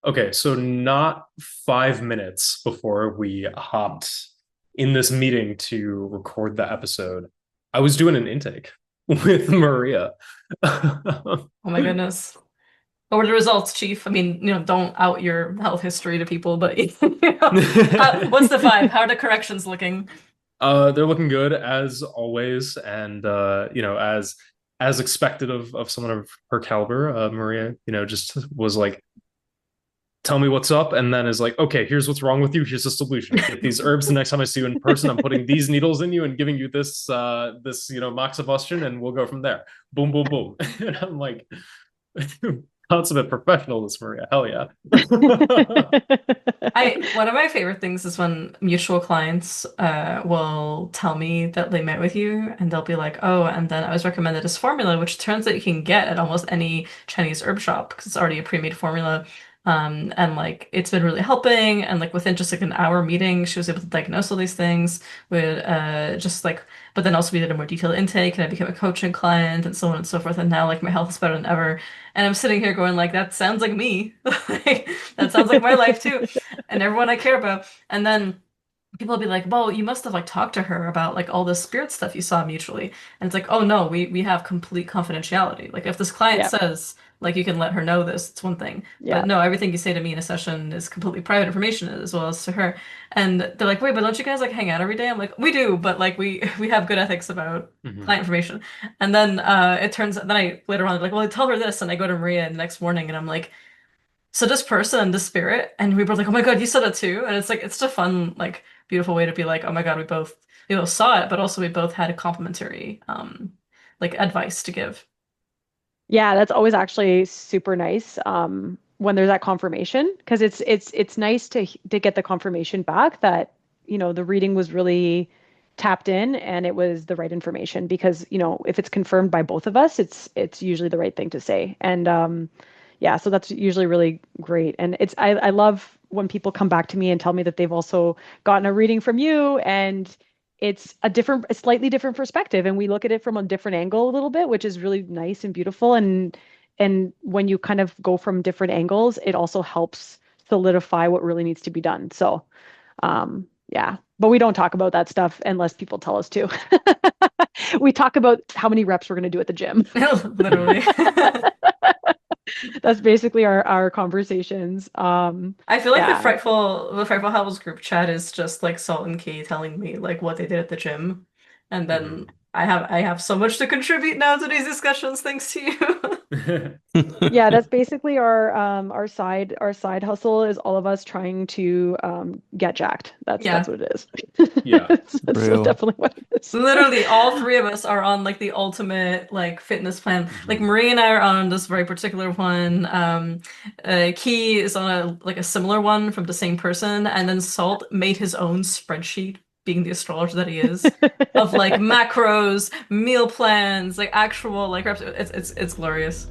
Okay, so not 5 minutes before we hopped in this meeting to record the episode, I was doing an intake with Maria. Oh my goodness. What were the results, Chief? I mean, don't out your health history to people, but what's the vibe? How are the corrections looking? They're looking good as always, and as expected of someone of her caliber, Maria, just was like, tell me what's up, and then is like, okay, here's what's wrong with you. Here's a solution. Get these herbs. The next time I see you in person, I'm putting these needles in you and giving you this moxibustion, and we'll go from there. Boom, boom, boom. And I'm like, consummate professional, this Maria. Hell yeah. I one of my favorite things is when mutual clients will tell me that they met with you and they'll be like, oh, and then I was recommended this formula, which turns out you can get at almost any Chinese herb shop because it's already a pre-made formula. And like it's been really helping. And like within just like an hour meeting, she was able to diagnose all these things with just like, but then also we did a more detailed intake and I became a coaching client and so on and so forth. And now like my health is better than ever. And I'm sitting here going like, that sounds like me. Like, that sounds like my life too and everyone I care about. And then people will be like, well, you must have like talked to her about like all this spirit stuff you saw mutually. And it's like, oh no, we have complete confidentiality. Like if this client Yeah, says like you can let her know this, it's one thing. But yeah. no, everything you say to me in a session is completely private information as well as to her. And they're like, wait, but don't you guys like hang out every day? I'm like, we do, but like we have good ethics about Mhm. client information. And then it turns then I later on like, well, I tell her this and I go to Maria the next morning and I'm like, so this person and this spirit, and we were like, oh my God, you said it too. And it's like it's a fun, like beautiful way to be like, oh my God, we both saw it, but also we both had a complimentary like advice to give. Yeah, that's always actually super nice when there's that confirmation because it's nice to get the confirmation back that the reading was really tapped in and it was the right information because if it's confirmed by both of us, it's usually the right thing to say. And yeah, so that's usually really great. And I love when people come back to me and tell me that they've also gotten a reading from you and it's a slightly different perspective, and we look at it from a different angle a little bit, which is really nice and beautiful. And when you kind of go from different angles, it also helps solidify what really needs to be done. So, yeah, but we don't talk about that stuff unless people tell us to. We talk about how many reps we're going to do at the gym. Literally. That's basically our conversations. I feel like the Yeah. Frightful Havels group chat is just like Salt and Kay telling me like what they did at the gym. And then Mhm. I have so much to contribute now to these discussions thanks to you. Yeah, that's basically our side hustle is all of us trying to get jacked. That's Yeah. what it is. Yeah. That's Real. definitely what it is. Literally, all three of us are on like the ultimate like fitness plan. Like Mhm. Marie and I are on this very particular one. Key is on a similar one from the same person, and then Salt made his own spreadsheet, being the astrologer that he is, of like macros, meal plans, like actual like reps. It's glorious.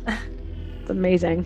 It's amazing.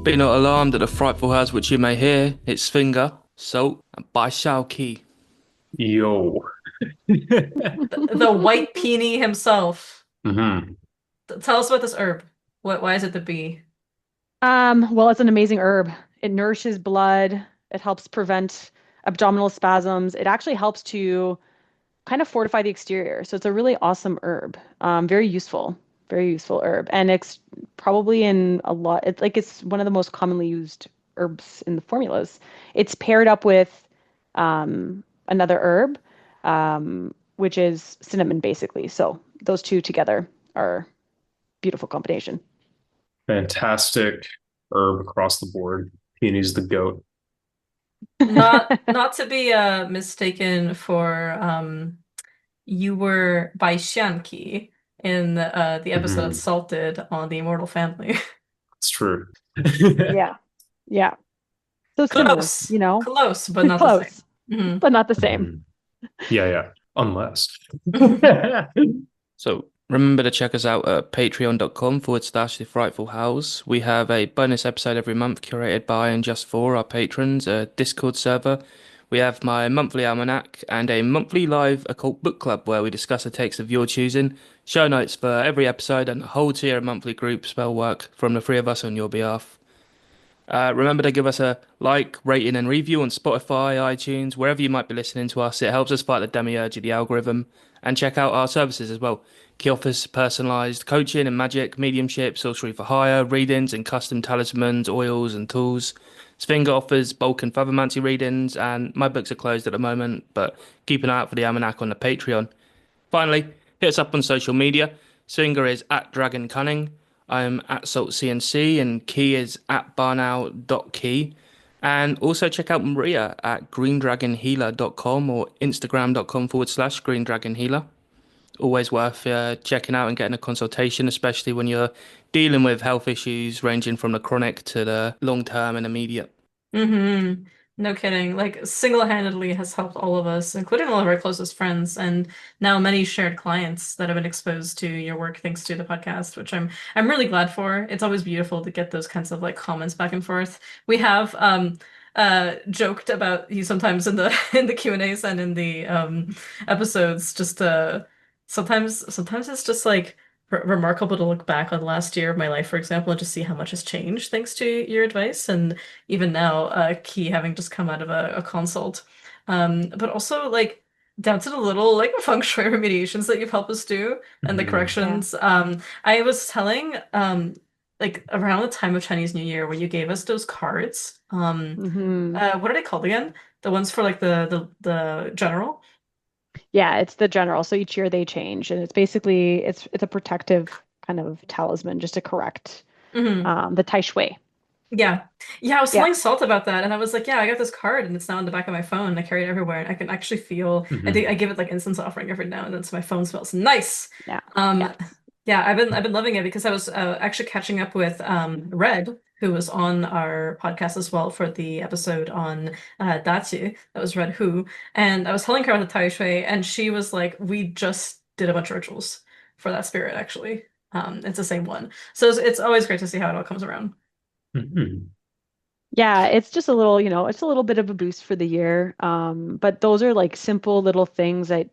Be not alarmed at the frightful house which you may hear, its finger, salt, and by shall key. Yo. The white peony himself. Mhm. Tell us about this herb. Why is it the bee? Well, it's an amazing herb. It nourishes blood. It helps prevent abdominal spasms. It actually helps to kind of fortify the exterior. So it's a really awesome herb. Very useful herb. And it's probably in a lot, it's one of the most commonly used herbs in the formulas. It's paired up with another herb, which is cinnamon, basically. So those two together are beautiful combination. Fantastic. herb across the board. Peony's the goat. Not to be mistaken for you were by Shanki in the episode Mhm. Salted on the Immortal Family. It's true. Yeah. Yeah. So similar, Close. you know, Close, but not the close, same. but not the same. Mhm. Yeah, yeah. Unless. Hmm So remember to check us out at patreon.com/The Frightful House. We have a bonus episode every month curated by and just for our patrons, a Discord server. We have my monthly almanac and a monthly live occult book club where we discuss the takes of your choosing, show notes for every episode, and a whole tier of monthly group spell work from the three of us on your behalf. Remember to give us a like, rating, and review on Spotify, iTunes, wherever you might be listening to us. It helps us fight the demiurge of the algorithm. And check out our services as well. Key offers personalised coaching and magic, mediumship, sorcery for hire, readings and custom talismans, oils and tools. Svinga offers bulk and feathermancy readings, and my books are closed at the moment, but keep an eye out for the almanac on the Patreon. Finally, hit us up on social media. Swinger is at Dragon Cunning. I'm at SaltCNC and Key is at barnow.key. And also check out Maria at greendragonhealer.com or instagram.com/greendragonhealer. Always worth checking out and getting a consultation, especially when you're dealing with health issues ranging from the chronic to the long term and immediate. hmm No kidding. Like single-handedly has helped all of us, including all of our closest friends, and now many shared clients that have been exposed to your work thanks to the podcast, which I'm really glad for. It's always beautiful to get those kinds of like comments back and forth. We have joked about you sometimes in the in the Q&As and in the episodes, just sometimes it's just like remarkable to look back on last year of my life, for example, and just see how much has changed thanks to your advice. And even now, Key having just come out of a consult. But also like down to the little like feng shui remediations that you've helped us do and the Mhm. Yeah. corrections. I was telling like around the time of Chinese New Year when you gave us those cards. Hmm. What are they called again? The ones for like the general? Yeah, it's the general. So each year they change, and it's basically it's a protective kind of talisman just to correct Hmm the tai shui. Yeah. Yeah, I was Yeah. telling Salt about that and I was like, yeah, I got this card and it's now in the back of my phone and I carry it everywhere and I can actually feel I Mhm. give it like incense offering every now and then so my phone smells nice. Yeah. Um Yes. yeah, I've been loving it because I was actually catching up with Red, who was on our podcast as well for the episode on Datsu. That was Red Who. And I was telling her about the Tai Shui and she was like, we just did a bunch of rituals for that spirit actually. It's the same one. So it's always great to see how it all comes around. Mhm. Yeah, it's just a little, it's a little bit of a boost for the year. But those are like simple little things that,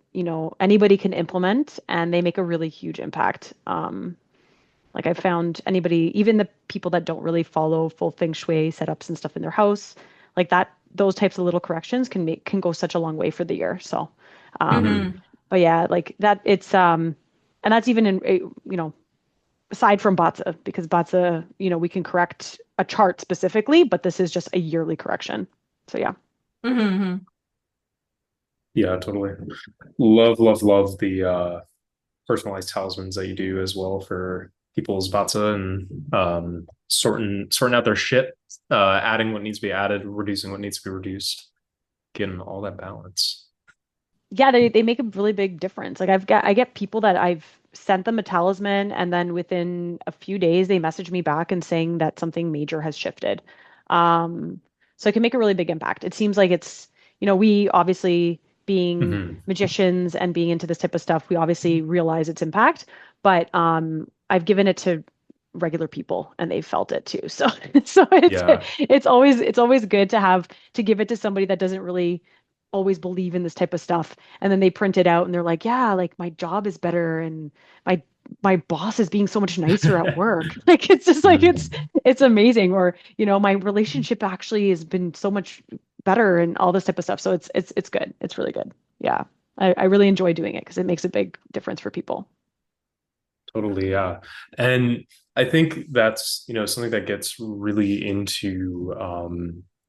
anybody can implement and they make a really huge impact. Like I found anybody, even the people that don't really follow full feng shui setups and stuff in their house, like that, those types of little corrections can go such a long way for the year. So, um, Hmm but yeah, like that, and that's even in, aside from Batsa, because Batsa, we can correct a chart specifically, but this is just a yearly correction. So yeah. hmm Yeah, totally. Love, love, love the personalized talismans that you do as well for people's batsa and sorting out their shit, adding what needs to be added, reducing what needs to be reduced, getting all that balance. Yeah, they make a really big difference. Like I get people that I've sent them a talisman and then within a few days they message me back and saying that something major has shifted. Um, so it can make a really big impact. It seems like we obviously being Mhm. magicians and being into this type of stuff, we obviously realize its impact, but I've given it to regular people and they've felt it too. So so Yeah. it's always good to have to give it to somebody that doesn't really always believe in this type of stuff and then they print it out and they're like, yeah, like my job is better and my my boss is being so much nicer at work. Like it's just like Mhm. it's amazing. Or my relationship actually has been so much better and all this type of stuff. So it's good. It's really good. Yeah. I really enjoy doing it because it makes a big difference for people. Totally, yeah. And I think that's, something that gets really into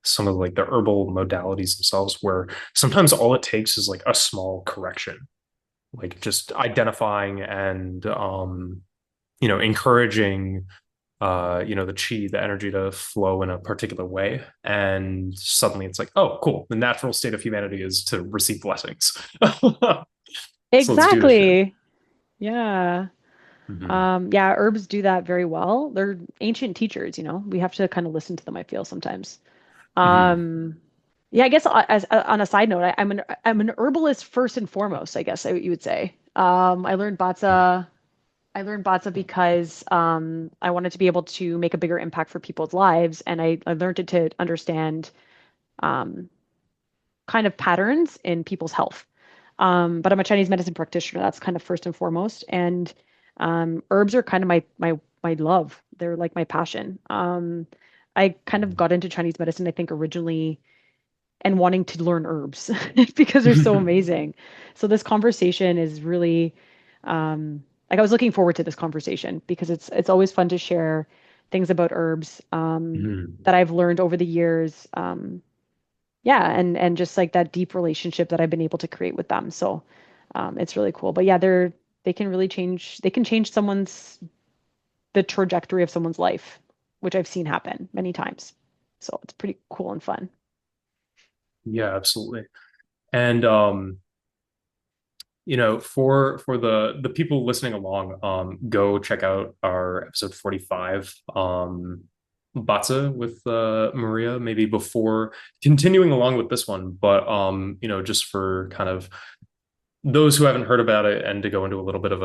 some of like the herbal modalities themselves, where sometimes all it takes is like a small correction, like just identifying and encouraging the chi, the energy to flow in a particular way. And suddenly it's like, oh, cool. The natural state of humanity is to receive blessings. So let's do this shit. Exactly. Yeah. Hmm. Yeah, herbs do that very well. They're ancient teachers, We have to kind of listen to them, I feel sometimes. Hmm. Um, yeah, I guess as on a side note, I'm an herbalist first and foremost, I guess you would say. I learned Batsa because I wanted to be able to make a bigger impact for people's lives, and I learned it to understand um, kind of patterns in people's health. But I'm a Chinese medicine practitioner. That's kind of first and foremost. And herbs are kind of my love. They're like my passion. I kind of got into Chinese medicine, I think, originally and wanting to learn herbs because they're so amazing. So this conversation is really like I was looking forward to this conversation because it's always fun to share things about herbs Hmm. that I've learned over the years. Yeah, and just like that deep relationship that I've been able to create with them. So it's really cool. But yeah, they can change the trajectory of someone's life, which I've seen happen many times. So it's pretty cool and fun. Yeah, absolutely. And for the people listening along, go check out our episode 45, Batsa with Maria, maybe before continuing along with this one, but just for kind of those who haven't heard about it and to go into a little bit of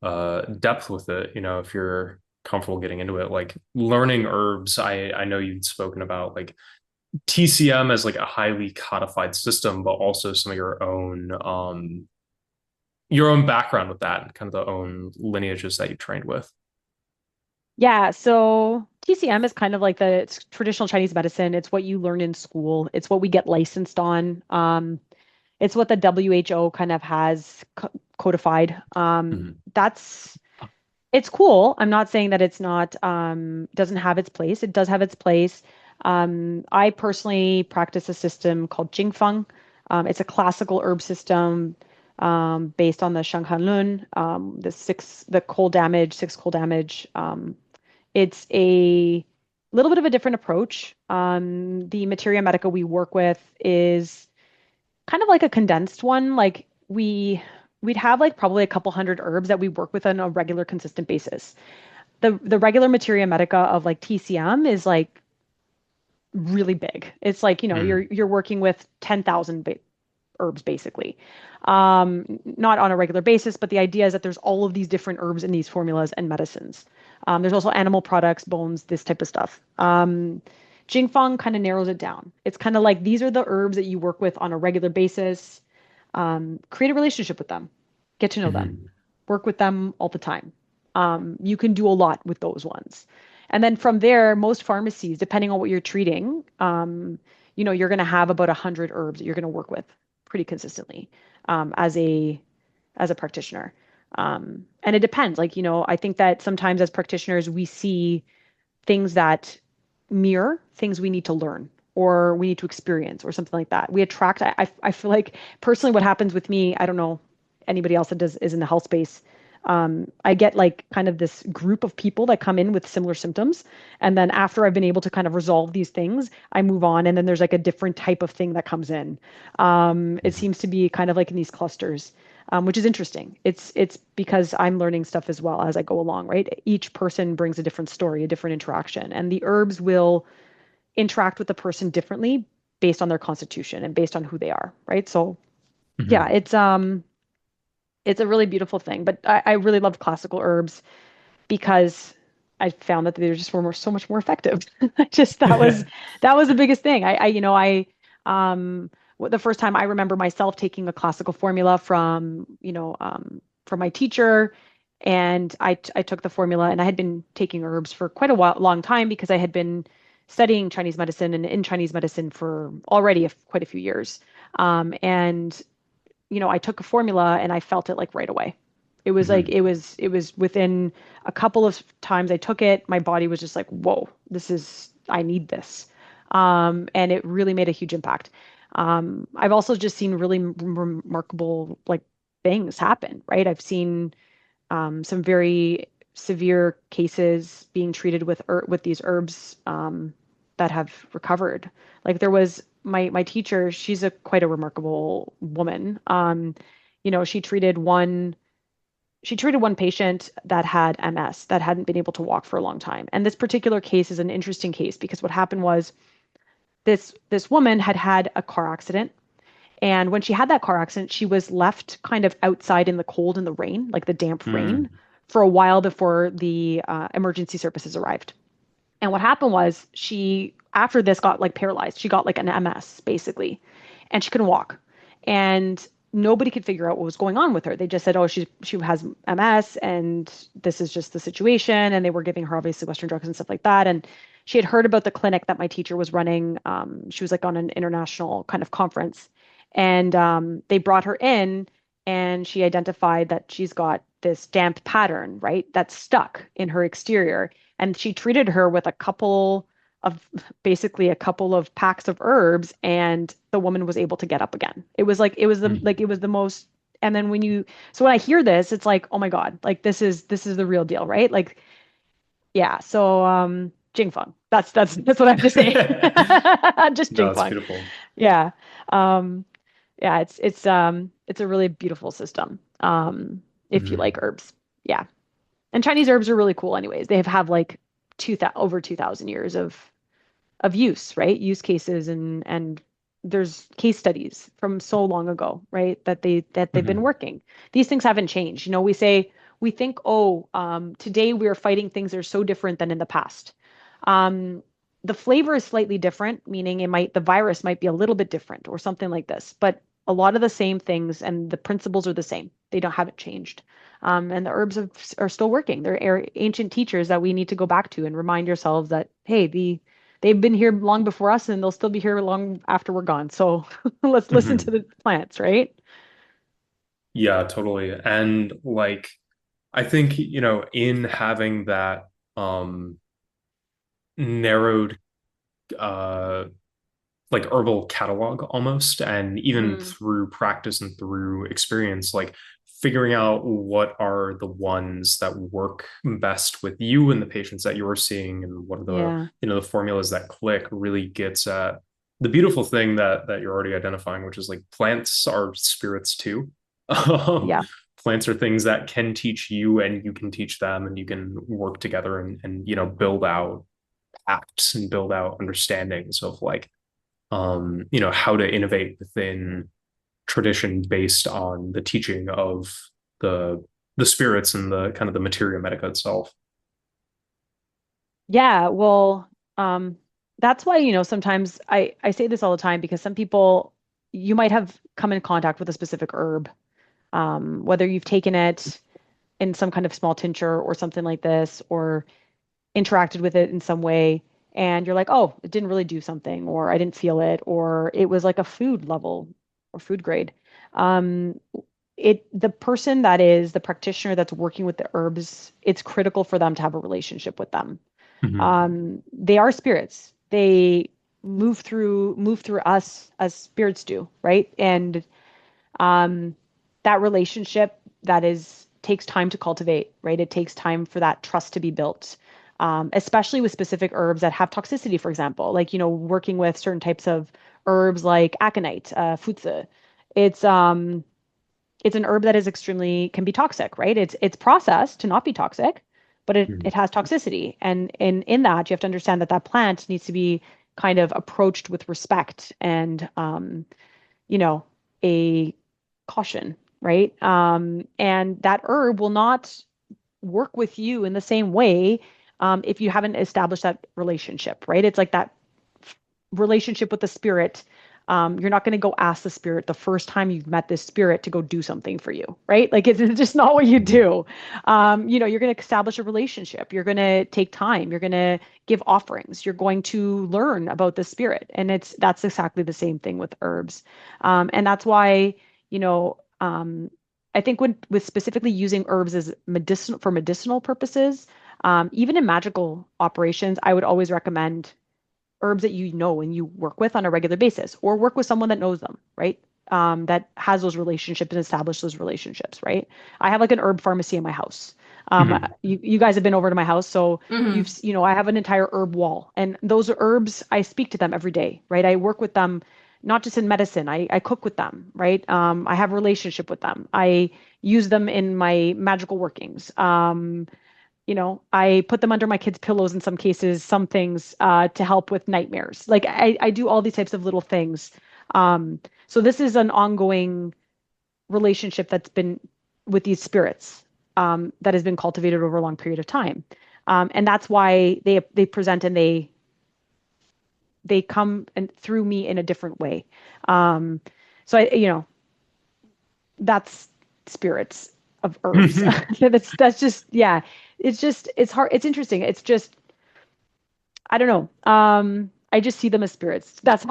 a depth with it, if you're comfortable getting into it, like learning herbs. I know you'd spoken about like TCM as like a highly codified system, but also some of your own background with that and kind of the own lineages that you trained with. Yeah, so TCM is kind of like it's traditional Chinese medicine. It's what you learn in school. It's what we get licensed on. It's what the WHO kind of has codified. Mhm. That's it's cool. I'm not saying that it's not doesn't have its place. It does have its place. I personally practice a system called Jing Fang. It's a classical herb system based on the Shanghanlun, the cold damage, six cold damage. It's a little bit of a different approach. The materia medica we work with is kind of like a condensed one. Like we'd have like probably a couple hundred herbs that we work with on a regular, consistent basis. The regular materia medica of like TCM is like really big. It's like, Mhm. you're working with 10,000 herbs basically. Not on a regular basis, but the idea is that there's all of these different herbs in these formulas and medicines. There's also animal products, bones, this type of stuff. Jingfeng kind of narrows it down. It's kind of like these are the herbs that you work with on a regular basis. Create a relationship with them, get to know them, Mhm. work with them all the time. You can do a lot with those ones. And then from there, most pharmacies, depending on what you're treating, you're going to have about 100 herbs that you're going to work with pretty consistently as a practitioner. And it depends. Like, I think that sometimes as practitioners, we see things that mirror things we need to learn or we need to experience or something like that. We attract, I feel like personally what happens with me, I don't know anybody else that is in the health space. I get like kind of this group of people that come in with similar symptoms. And then after I've been able to kind of resolve these things, I move on. And then there's like a different type of thing that comes in. It Mhm. seems to be kind of like in these clusters, which is interesting. It's because I'm learning stuff as well as I go along, right? Each person brings a different story, a different interaction, and the herbs will interact with the person differently based on their constitution and based on who they are, right? So yeah, Mhm. it's a really beautiful thing. But I really love classical herbs because I found that they just were so much more effective. Just that was the biggest thing. The first time I remember myself taking a classical formula from my teacher, and I took the formula, and I had been taking herbs for quite a long time because I had been studying Chinese medicine and in Chinese medicine for already quite a few years. And I took a formula and I felt it like right away. It was like Mhm. it was within a couple of times I took it, my body was just like, whoa, I need this. And it really made a huge impact. I've also just seen really remarkable like things happen, right? I've seen some very severe cases being treated with these herbs that have recovered. Like there was my teacher, she's a quite a remarkable woman. She treated one patient that had MS that hadn't been able to walk for a long time. And this particular case is an interesting case because what happened was this woman had had a car accident. And when she had that car accident, she was left kind of outside in the cold and the rain, like the damp rain, Mm. for a while before the emergency services arrived. And what happened was after this, got like paralyzed. She got like an MS basically, and she couldn't walk. And nobody could figure out what was going on with her. They just said, "Oh, she has MS, and this is just the situation." And they were giving her obviously Western drugs and stuff like that. And she had heard about the clinic that my teacher was running. She was like on an international kind of conference, and they brought her in, and she identified that she's got this damp pattern, right? That's stuck in her exterior, and she treated her with a couple of packs of herbs, and the woman was able to get up again. It was the most. And then when I hear this, it's like, oh my God, like this is the real deal, right? Like, yeah. So Jing Fang. That's what I have to say. Just No, Jing it's Fang. beautiful. Yeah. Um yeah, it's a really beautiful system. If you like Mhm. herbs. Yeah. And Chinese herbs are really cool anyways. They have like over 2000 years of use, right? Use cases, and there's case studies from so long ago, right? That they've been Mhm. working. These things haven't changed. We think, oh, today we're fighting things that are so different than in the past. Um, the flavor is slightly different, meaning the virus might be a little bit different or something like this, but a lot of the same things and the principles are the same. They don't haven't changed. And the herbs are still working. They're ancient teachers that we need to go back to and remind ourselves that, hey, they've been here long before us and they'll still be here long after we're gone. So let's listen to Mhm. the plants, right? Yeah, totally. And like, I think, in having that narrowed uh like herbal catalog almost, and even Mm, through practice and through experience, like figuring out what are the ones that work best with you and the patients that you're seeing, and what are the yeah. the formulas that click, really gets at the beautiful thing that you're already identifying, which is like plants are spirits too. um, Yeah. Plants are things that can teach you, and you can teach them, and you can work together and build out acts and build out understandings of like how to innovate within tradition based on the teaching of the the spirits and the kind of the materia medica itself. Yeah. Well, that's why, sometimes I say this all the time because some people, you might have come in contact with a specific herb, whether you've taken it in some kind of small tincture or something like this, or interacted with it in some way, and you're like, oh, it didn't really do something, or I didn't feel it, or it was like a food level or food grade. Um, the person that is the practitioner that's working with the herbs, it's critical for them to have a relationship with them. Mm-hmm. They are spirits. They move through us as spirits do, right? And um, that relationship that is takes time to cultivate, right? It takes time for that trust to be built, especially with specific herbs that have toxicity, for example, like, working with certain types of herbs like aconite, futze. It's um, it's an herb that is extremely can be toxic, right? It's processed to not be toxic, but it has toxicity, and in that you have to understand that that plant needs to be kind of approached with respect and you know, a caution, right? And that herb will not work with you in the same way if you haven't established that relationship, right? It's like that relationship with the spirit. You're not going to go ask the spirit the first time you've met this spirit to go do something for you, right? Like it's just not what you Mm-hmm. do. You're going to establish a relationship. You're going to take time. You're going to give offerings. You're going to learn about the spirit, and that's exactly the same thing with herbs. And that's why, you know, um, I think with specifically using herbs as medicinal purposes, even in magical operations, I would always recommend herbs that you know and you work with on a regular basis, or work with someone that knows them, right? That has those relationships and establish those relationships, right? I have like an herb pharmacy in my house. Mhm. You guys have been over to my house, so Hmm. I have an entire herb wall, and those herbs, I speak to them every day, right? I work with them, not just in medicine. I cook with them, right? I have a relationship with them. I use them in my magical workings. I put them under my kids' pillows in some cases, some things to help with nightmares. Like I do all these types of little things. So this is an ongoing relationship that's been with these spirits that has been cultivated over a long period of time. And that's why they present and they come and through me in a different way. Um, so that's spirits of herbs. That's just yeah. It's hard. It's interesting. It's just I don't know. I just see them as spirits. That's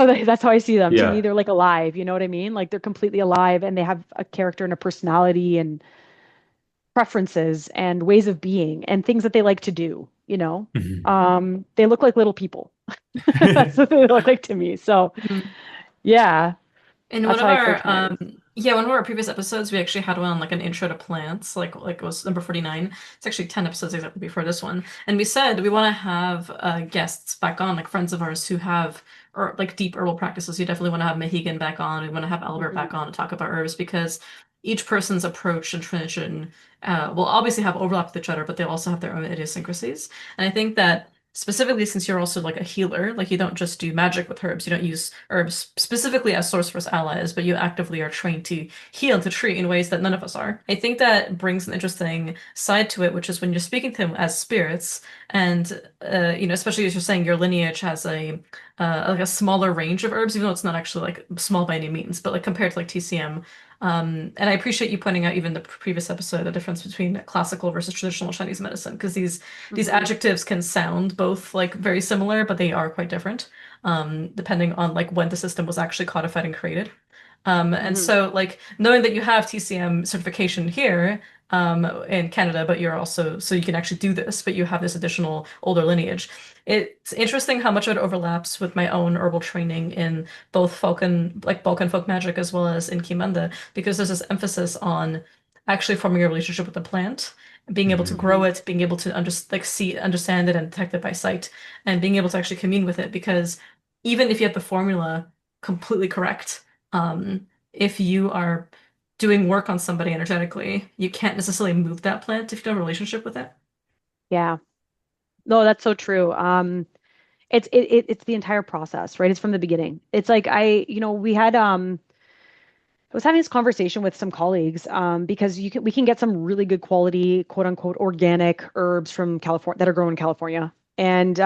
how I see them. To me, Yeah. they're like alive. You know what I mean? Like they're completely alive and they have a character and a personality and preferences and ways of being and things that they like to do, you know? Mhm. They look like little people. That's what they look like to me. So yeah, In one that's how of I our characterize. one of our previous episodes, we actually had one on like an intro to plants, like it was number 49. It's actually 10 episodes exactly before this one. And we said we want to have guests back on, like friends of ours who have or like deep herbal practices. You definitely want to have Mohegan back on. We want to have Albert Mhm, back on to talk about herbs because each person's approach and tradition will obviously have overlap with each other, but they'll also have their own idiosyncrasies. And I think that specifically since you're also like a healer, like you don't just do magic with herbs, you don't use herbs specifically as sorcerer's allies, but you actively are trained to heal, to treat in ways that none of us are. I think that brings an interesting side to it, which is when you're speaking to them as spirits, and especially as you're saying, your lineage has a like a smaller range of herbs, even though it's not actually like small by any means, but like compared to like TCM. And I appreciate you pointing out even the previous episode, the difference between classical versus traditional Chinese medicine, because these mhm, adjectives can sound both like very similar, but they are quite different, depending on like when the system was actually codified and created. And mhm. so like knowing that you have TCM certification here in Canada, but you're also so you can actually do this, but you have this additional older lineage. It's interesting how much of it overlaps with my own herbal training in both bulk and folk magic as well as in Kimanda, because there's this emphasis on actually forming a relationship with the plant, being able to Mhm. grow Mhm. it, being able to understand it and detect it by sight, and being able to actually commune with it. Because even if you have the formula completely correct, if you are doing work on somebody energetically, you can't necessarily move that plant if you don't have a relationship with it. Yeah. No, that's so true. It's the entire process, right? It's from the beginning. It's like we had I was having this conversation with some colleagues because we can get some really good quality, quote unquote, organic herbs from California that are grown in California. And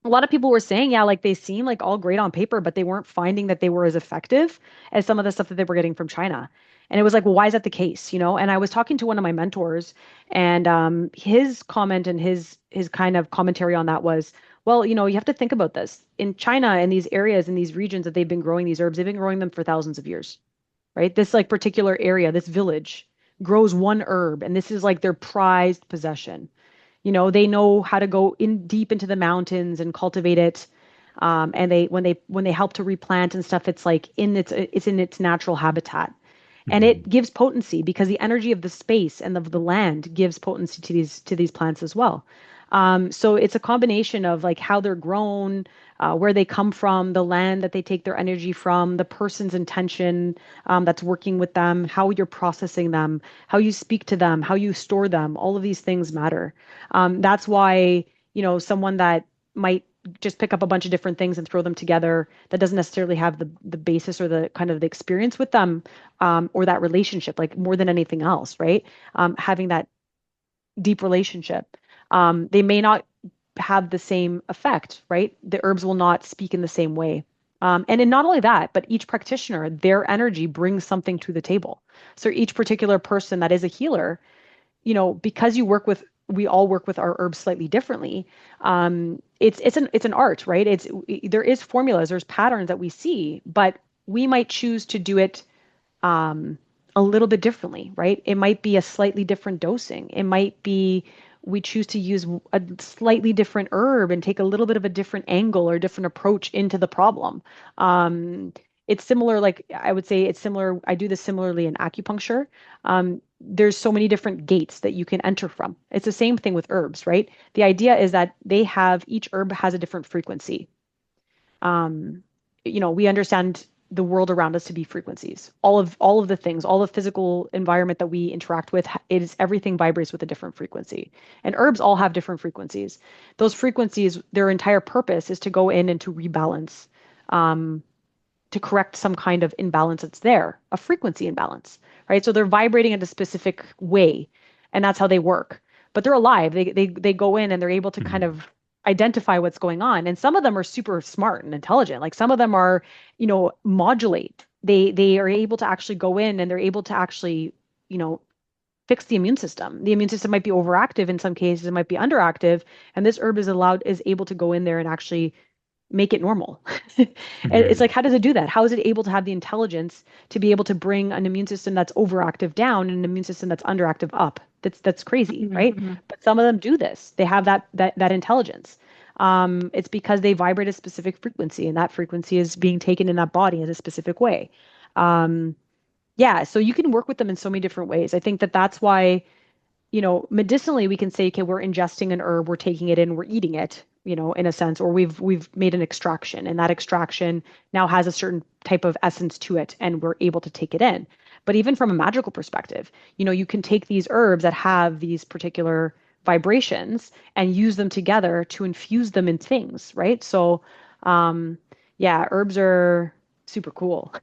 a lot of people were saying, yeah, like they seem like all great on paper, but they weren't finding that they were as effective as some of the stuff that they were getting from China. And it was like, well, why is that the case? And I was talking to one of my mentors, and his comment and his kind of commentary on that was, well, you have to think about this. In China, in these areas, in these regions that they've been growing these herbs, they've been growing them for thousands of years, right? This like particular area, this village grows one herb, and this is like their prized possession. They know how to go in deep into the mountains and cultivate it. And when they help to replant and stuff, it's like it's in its natural habitat. And it Mhm. gives potency because the energy of the space and of the land gives potency to these plants as well. So it's a combination of like how they're grown, where they come from, the land that they take their energy from, the person's intention that's working with them, how you're processing them, how you speak to them, how you store them. All of these things matter. That's why, someone that might just pick up a bunch of different things and throw them together that doesn't necessarily have the basis or the kind of the experience with them or that relationship, like more than anything else, right? Having that deep relationship. They may not have the same effect, right? The herbs will not speak in the same way. And not only that, but each practitioner, their energy brings something to the table. So each particular person that is a healer, because we all work with our herbs slightly differently. It's an art, right? There is formulas, there's patterns that we see, but we might choose to do it um, a little bit differently, right? It might be a slightly different dosing. It might be we choose to use a slightly different herb and take a little bit of a different angle or different approach into the problem. Um, it's similar, like I would say it's similar. I do this similarly in acupuncture. There's so many different gates that you can enter from. It's the same thing with herbs, right? The idea is that each herb has a different frequency. Um, we understand the world around us to be frequencies. All of the things, all the physical environment that we interact with, it is everything vibrates with a different frequency. And herbs all have different frequencies. Those frequencies, their entire purpose is to go in and to rebalance, um, to correct some kind of imbalance that's there, a frequency imbalance, right? So they're vibrating in a specific way, and that's how they work. But they're alive. They go in and they're able to kind Mhm. of identify what's going on. And some of them are super smart and intelligent. Like some of them are, modulate. They are able to actually go in and they're able to actually, you know, fix the immune system. The immune system might be overactive in some cases, it might be underactive, and this herb is able to go in there and actually make it normal. It's Mhm. like, how does it do that? How is it able to have the intelligence to be able to bring an immune system that's overactive down and an immune system that's underactive up? That's crazy, right? Mhm. But some of them do this. They have that intelligence. It's because they vibrate a specific frequency, and that frequency is being taken in that body in a specific way. Um, yeah, so you can work with them in so many different ways. I think that that's why, medicinally we can say, okay, we're ingesting an herb, we're taking it in, we're eating it, in a sense, or we've made an extraction, and that extraction now has a certain type of essence to it, and we're able to take it in. But even from a magical perspective, you can take these herbs that have these particular vibrations and use them together to infuse them in things, right? So, yeah, herbs are super cool.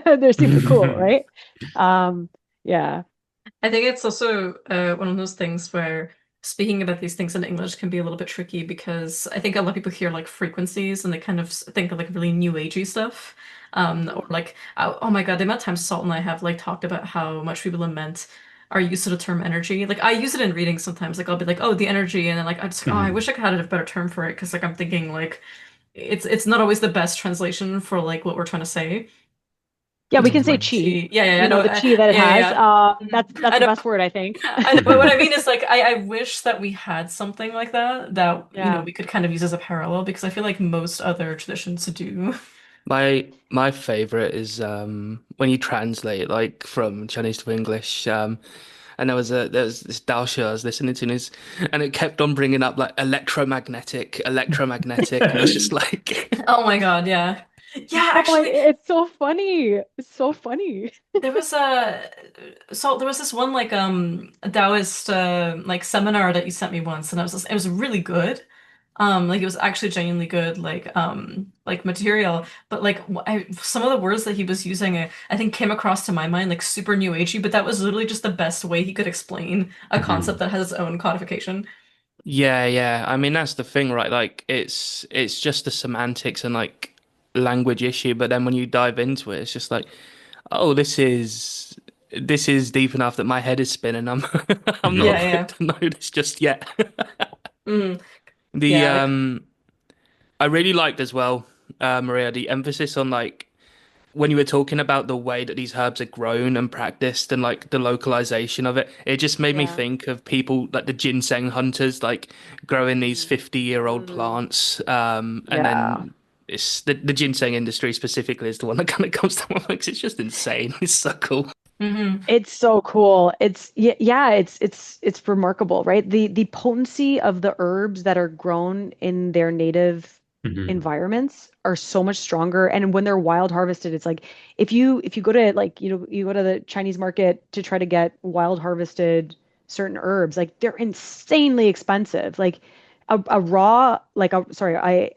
They're super cool, Mhm. right? Um, yeah. I think it's also one of those things where speaking about these things in English can be a little bit tricky because I think a lot of people hear like frequencies and they kind of think of like really new agey stuff. Or like, oh my God, the amount of times Salt and I have like talked about how much we lament our use of the term energy. Like I use it in readings sometimes. Like I'll be like, oh, the energy, and then like I just, oh, I Mhm. wish I could have had a better term for it because like I'm thinking like it's not always the best translation for like what we're trying to say. Yeah, we In can terms of say like chi. chi. Yeah, yeah, yeah. No, The chi that it yeah, yeah, has. yeah. Mhm. That's I the know. best word, I think. I know, but what I mean is like I wish that we had something like that Yeah. we could kind of use as a parallel because I feel like most other traditions do. My favorite is when you translate like from Chinese to English. And there was this Daoshi I was listening to, and it kept on bringing up like electromagnetic, and it was just like, Oh my God, yeah. Yeah, No, actually, it's so funny. It's so funny. there was there was this one like Taoist like seminar that you sent me once, and it was really good. Like it was actually genuinely good, like material. But like some of the words that he was using, I think came across to my mind like super new agey. But that was literally just the best way he could explain a concept Mhm. that has its own codification. yeah, yeah. I mean, that's the thing, right? Like, it's just the semantics and like language issue, but then when you dive into it, it's just like, oh, this is deep enough that my head is spinning. I'm not Mhm. Yeah, equipped yeah. to know this just yet. Mm, The yeah, like I really liked as well, Maria, the emphasis on like when you were talking about the way that these herbs are grown and practiced and like the localization of it, it just made me Yeah. think of people like the ginseng hunters, like growing these Mm, 50-year-old mm, plants. And yeah. then it's the ginseng industry specifically is the one that kind of comes to my mind 'cause it's just insane. It's so cool. hmm It's so cool. Yeah, it's remarkable, right? The potency of the herbs that are grown in their native Mhm. environments are so much stronger. And when they're wild harvested, it's like if you go to like, you go to the Chinese market to try to get wild harvested certain herbs, like they're insanely expensive. Like a raw, like a sorry, a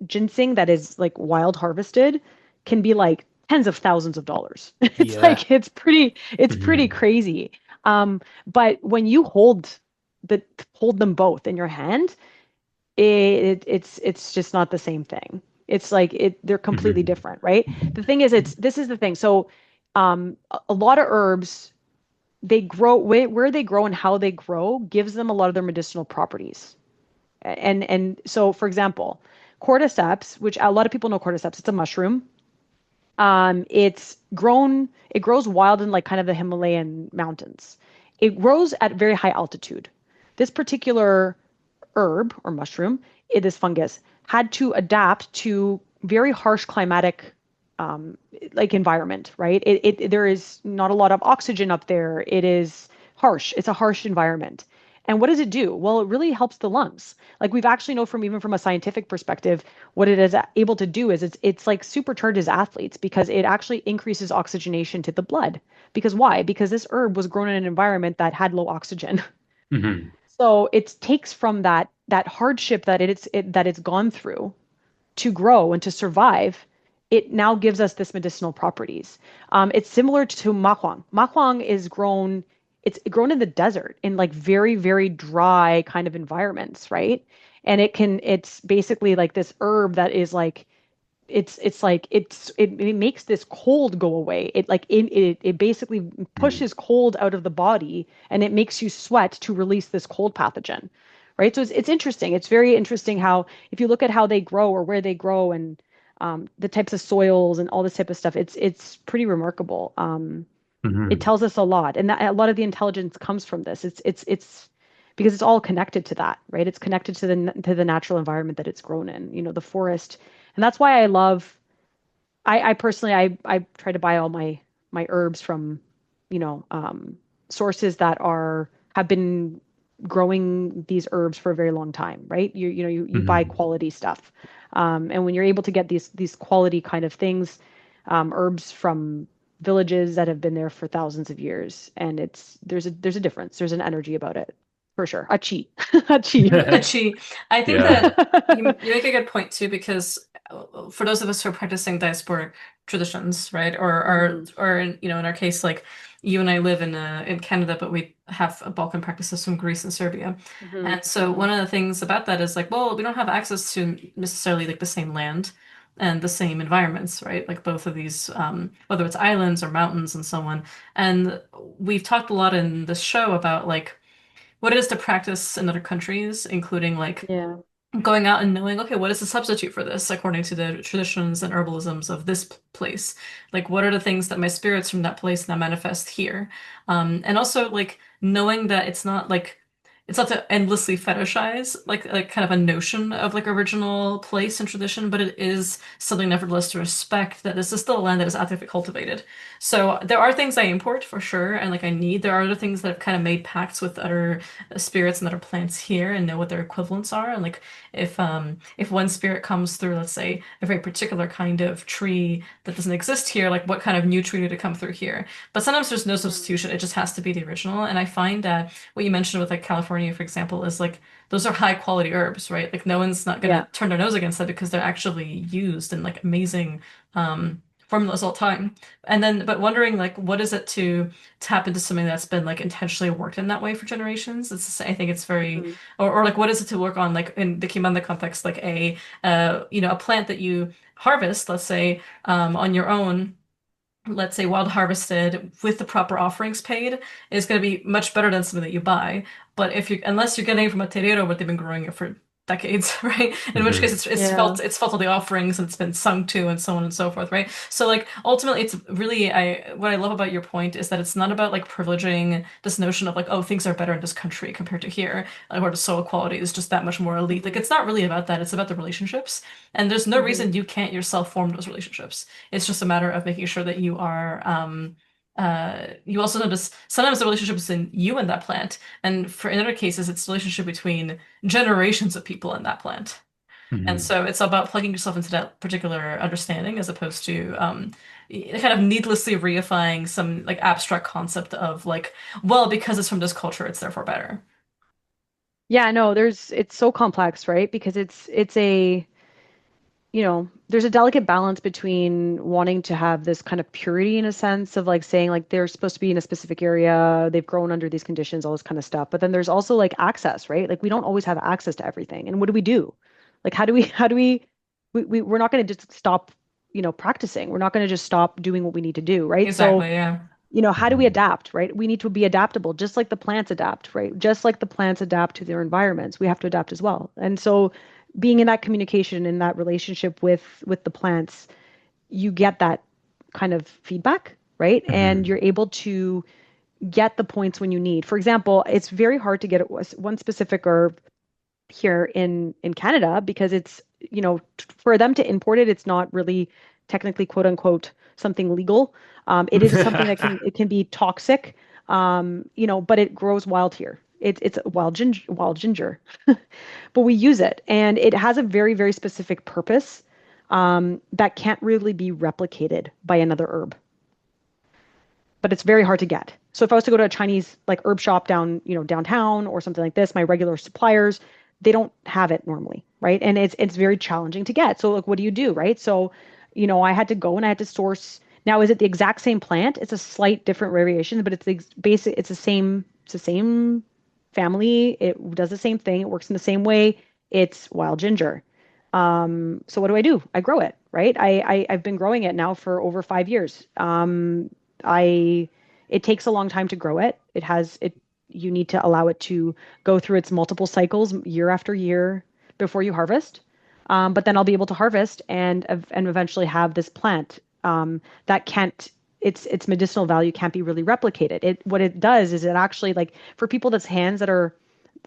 ginseng that is like wild harvested can be like tens of thousands of dollars. It's Yeah. like it's pretty Mhm. crazy. But when you hold them both in your hand, it's just not the same thing. It's like they're completely Mhm. different, right? The thing is, this is the thing. So, a lot of herbs, they grow where they grow and how they grow gives them a lot of their medicinal properties. And so, for example, cordyceps, which a lot of people know cordyceps, it's a mushroom. It grows wild in like kind of the Himalayan mountains. It grows at very high altitude. This particular herb or mushroom, this fungus, had to adapt to very harsh climatic like environment, right? There is not a lot of oxygen up there. It is harsh. It's a harsh environment. And what does it do? Well, it really helps the lungs. Like we've actually know from even from a scientific perspective, what it is able to do is it's like supercharges athletes because it actually increases oxygenation to the blood. Because why? Because this herb was grown in an environment that had low oxygen. Hmm. So it takes from that hardship that that it's gone through to grow and to survive, it now gives us this medicinal properties. It's similar to mahuang. Mahuang is grown, it's grown in the desert in like very, very dry kind of environments, right? And it's basically like this herb that is like, it makes this cold go away. It basically pushes cold out of the body and it makes you sweat to release this cold pathogen, right? So it's interesting. It's very interesting how if you look at how they grow or where they grow and the types of soils and all this type of stuff, it's pretty remarkable. It Hmm. tells us a lot, and that, a lot of the intelligence comes from this. It's because it's all connected to that, right? It's connected to the natural environment that it's grown in, the forest, and that's why I love. I personally I try to buy all my herbs from, you know, sources that have been growing these herbs for a very long time, right? You buy Hmm. quality stuff, and when you're able to get these quality kind of things, herbs from villages that have been there for thousands of years, and there's a difference. There's an energy about it, for sure. A cheat, a cheat. Achi. I think Yeah. that you make a good point too, because for those of us who are practicing diasporic traditions, right, Mhm. or in our case, like you and I live in Canada, but we have Balkan practices from Greece and Serbia, Mhm. and so Mhm. one of the things about that is like, well, we don't have access to necessarily like the same land and the same environments, right? Like both of these, whether it's islands or mountains and so on, and we've talked a lot in this show about like what it is to practice in other countries, including like Yeah. going out and knowing, okay, what is the substitute for this according to the traditions and herbalisms of this place? Like, what are the things that my spirits from that place now manifest here? And also like knowing that it's not to endlessly fetishize like kind of a notion of like original place and tradition, but it is something nevertheless to respect that this is still a land that is actively cultivated. So there are things I import for sure, and like I need. There are other things that have kind of made pacts with other spirits and other plants here and know what their equivalents are. And like if one spirit comes through, let's say, a very particular kind of tree that doesn't exist here, like what kind of new tree to come through here? But sometimes there's no Mhm. substitution. It just has to be the original. And I find that what you mentioned with like California, for example, is like those are high quality herbs, right? Like no one's not gonna Yeah. turn their nose against that because they're actually used in like amazing formulas all the time. And then, but wondering like, what is it to tap into something that's been like intentionally worked in that way for generations? I think it's very, Mhm. or like, what is it to work on like in the Kimanda context, like a plant that you harvest, let's say, on your own, let's say wild harvested with the proper offerings paid is going to be much better than something that you buy. But if you unless you're getting it from a terreiro, but they've been growing it for decades, right? In which case Hmm. it's Yeah. felt all the offerings and it's been sung to and so on and so forth, right? So like ultimately it's really I what I love about your point is that it's not about like privileging this notion of like, oh, things are better in this country compared to here, like, or the soil quality is just that much more elite. Like Mhm. it's not really about that. It's about the relationships. And there's no Mhm. reason you can't yourself form those relationships. It's just a matter of making sure that you are you also notice sometimes the relationship is in you and that plant, and for in other cases it's the relationship between generations of people in that plant. And Hmm. so it's about plugging yourself into that particular understanding as opposed to kind of needlessly reifying some like abstract concept of like, well, because it's from this culture, it's therefore better. Yeah, no, it's so complex, right? Because there's a delicate balance between wanting to have this kind of purity in a sense of like saying like they're supposed to be in a specific area, they've grown under these conditions, all this kind of stuff. But then there's also like access, right? Like we don't always have access to everything. And what do we do? Like we're not going to just stop, practicing. We're not going to just stop doing what we need to do, right? So Exactly, yeah. how do we Hmm. adapt, right? We need to be adaptable, just like the plants adapt, right? Just like the plants adapt to their environments, we have to adapt as well. And so being in that communication, in that relationship with the plants, you get that kind of feedback, right? And Hmm. you're able to get the points when you need. For example, it's very hard to get one specific herb here in Canada because it's, for them to import it, it's not really technically quote unquote something legal. It is something that can be toxic, but it grows wild here. It's wild ginger, but we use it, and it has a very, very specific purpose that can't really be replicated by another herb. But it's very hard to get. So if I was to go to a Chinese like herb shop downtown or something like this, my regular suppliers, they don't have it normally, right? And it's very challenging to get. So like, what do you do, right? So, I had to go and I had to source. Now, is it the exact same plant? It's a slight different variation, but it's the basic. It's the same family. It does the same thing. It works in the same way. It's wild ginger. So what do? I grow it, right? I've been growing it now for over 5 years. I it takes a long time to grow it. You need to allow it to go through its multiple cycles year after year before you harvest. But then I'll be able to harvest and eventually have this plant that can't its medicinal value can't be really replicated. What it does is it actually, like, for people that's hands that are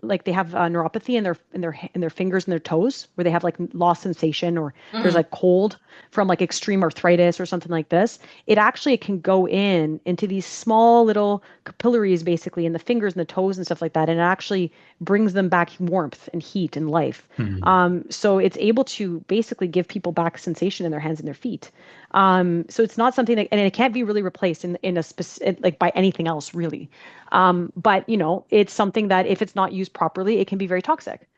like they have neuropathy in their fingers and their toes, where they have like lost sensation, or there's like cold from like extreme arthritis or something like this. It can go into these small little capillaries basically in the fingers and the toes and stuff like that, and it actually brings them back warmth and heat and life. So it's able to basically give people back sensation in their hands and their feet. So it's not something that, and it can't be really replaced in a specific, like, by anything else really. But it's something that if it's not used properly, it can be very toxic.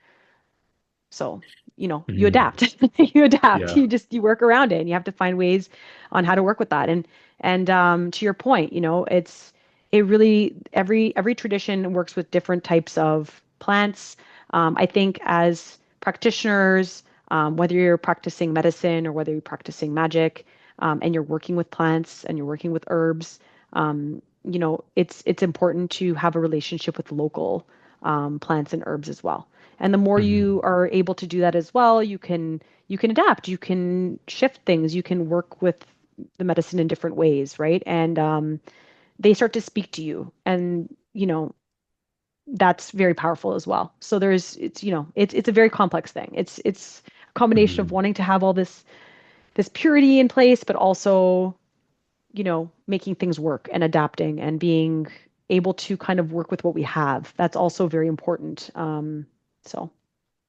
So, you adapt. You adapt. Yeah. You work around it, and you have to find ways on how to work with that. And to your point, it really, every tradition works with different types of plants. I think as practitioners, whether you're practicing medicine or whether you're practicing magic, and you're working with plants and you're working with herbs, it's important to have a relationship with local plants and herbs as well. And the more you are able to do that as well, you can adapt, you can shift things, you can work with the medicine in different ways, right? And they start to speak to you, and that's very powerful as well. So it's a very complex thing. It's a combination of wanting to have all this purity in place, but also making things work and adapting and being able to kind of work with what we have. That's also very important. So.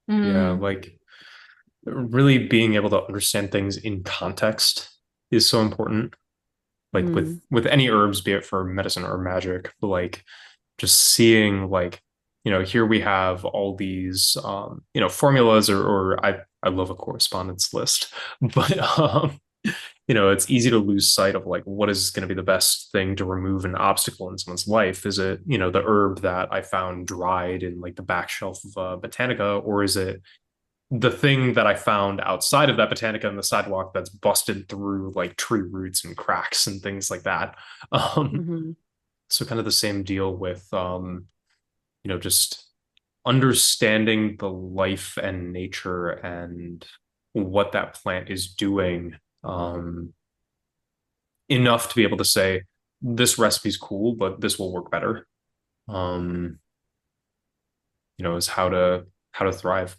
Yeah, like really being able to understand things in context is so important. Like with any herbs, be it for medicine or magic, but like just seeing, like, here we have all these formulas, or I love a correspondence list, but it's easy to lose sight of like what is going to be the best thing to remove an obstacle in someone's life. Is it, the herb that I found dried in like the back shelf of Botanica, or is it the thing that I found outside of that Botanica on the sidewalk that's busted through like tree roots and cracks and things like that? So kind of the same deal with just understanding the life and nature and what that plant is doing, enough to be able to say this recipe's cool, but this will work better. Is how to thrive.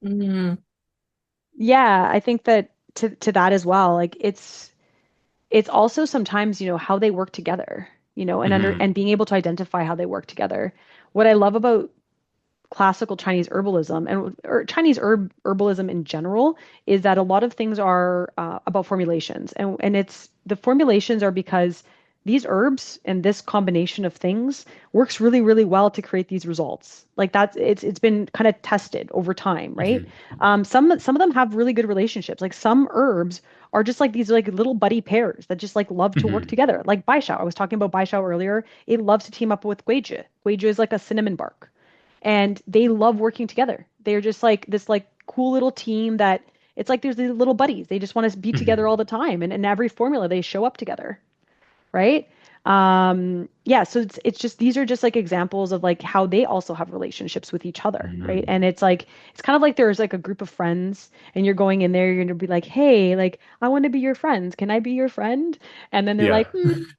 Yeah, I think that to that as well, like it's also sometimes, how they work together, and being able to identify how they work together. What I love about classical Chinese herbalism or Chinese herbalism in general is that a lot of things are about formulations, and it's the formulations are because these herbs and this combination of things works really, really well to create these results. Like it's been kind of tested over time, right? Some of them have really good relationships. Like some herbs are just like these like little buddy pairs that just like love to work together. Like baishao, I was talking about baishao earlier. It loves to team up with guizhi. Guizhi is like a cinnamon bark, and they love working together. They're just like this like cool little team that it's like there's these little buddies. They just want to be together all the time, and in every formula they show up together, right? yeah, so it's just these are just like examples of like how they also have relationships with each other, right? Mhm. And it's like it's kind of like there's like a group of friends and you're going in there, you're gonna be like, hey, like I want to be your friends. Can I be your friend? And then they're Yeah. like,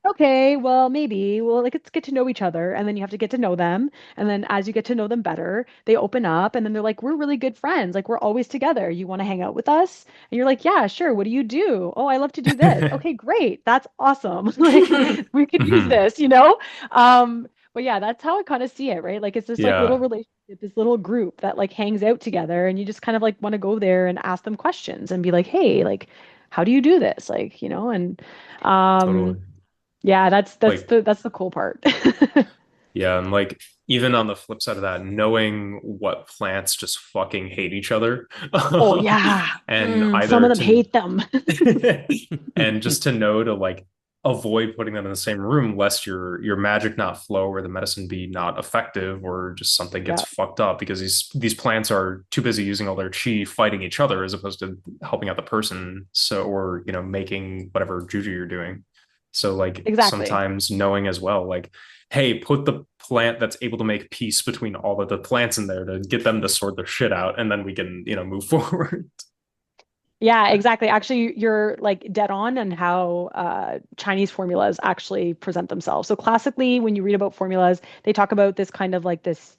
okay, well, maybe. Well, like let's get to know each other. And then you have to get to know them. And then as you get to know them better, they open up and then they're like, we're really good friends. Like we're always together. You want to hang out with us? And you're like, yeah, sure. What do you do? Oh, I love to do this. Okay, great. That's awesome. Like we could use Mhm. this, you know? But yeah, that's how I kind of see it, right? Like it's this like little Yeah, relationship, this little group that like hangs out together and you just kind of like want to go there and ask them questions and be like, hey, like, how do you do this? Like, you know, and totally. yeah, Like, that's the cool part. yeah, and like even on the flip side of that, knowing what plants just fucking hate each other, Oh yeah. and Some of either them to hate them. and just to know to like avoid putting them in the same room lest your magic not flow or the medicine be not effective or just something gets Yeah, fucked up because these plants are too busy using all their chi fighting each other as opposed to helping out the person, so or making whatever juju you're doing. So like exactly. sometimes knowing as well, like, hey, put the plant that's able to make peace between all of the plants in there to get them to sort their shit out, and then we can move forward. Yeah, exactly. Actually, you're like dead on how Chinese formulas actually present themselves. So classically, when you read about formulas, they talk about this kind of like this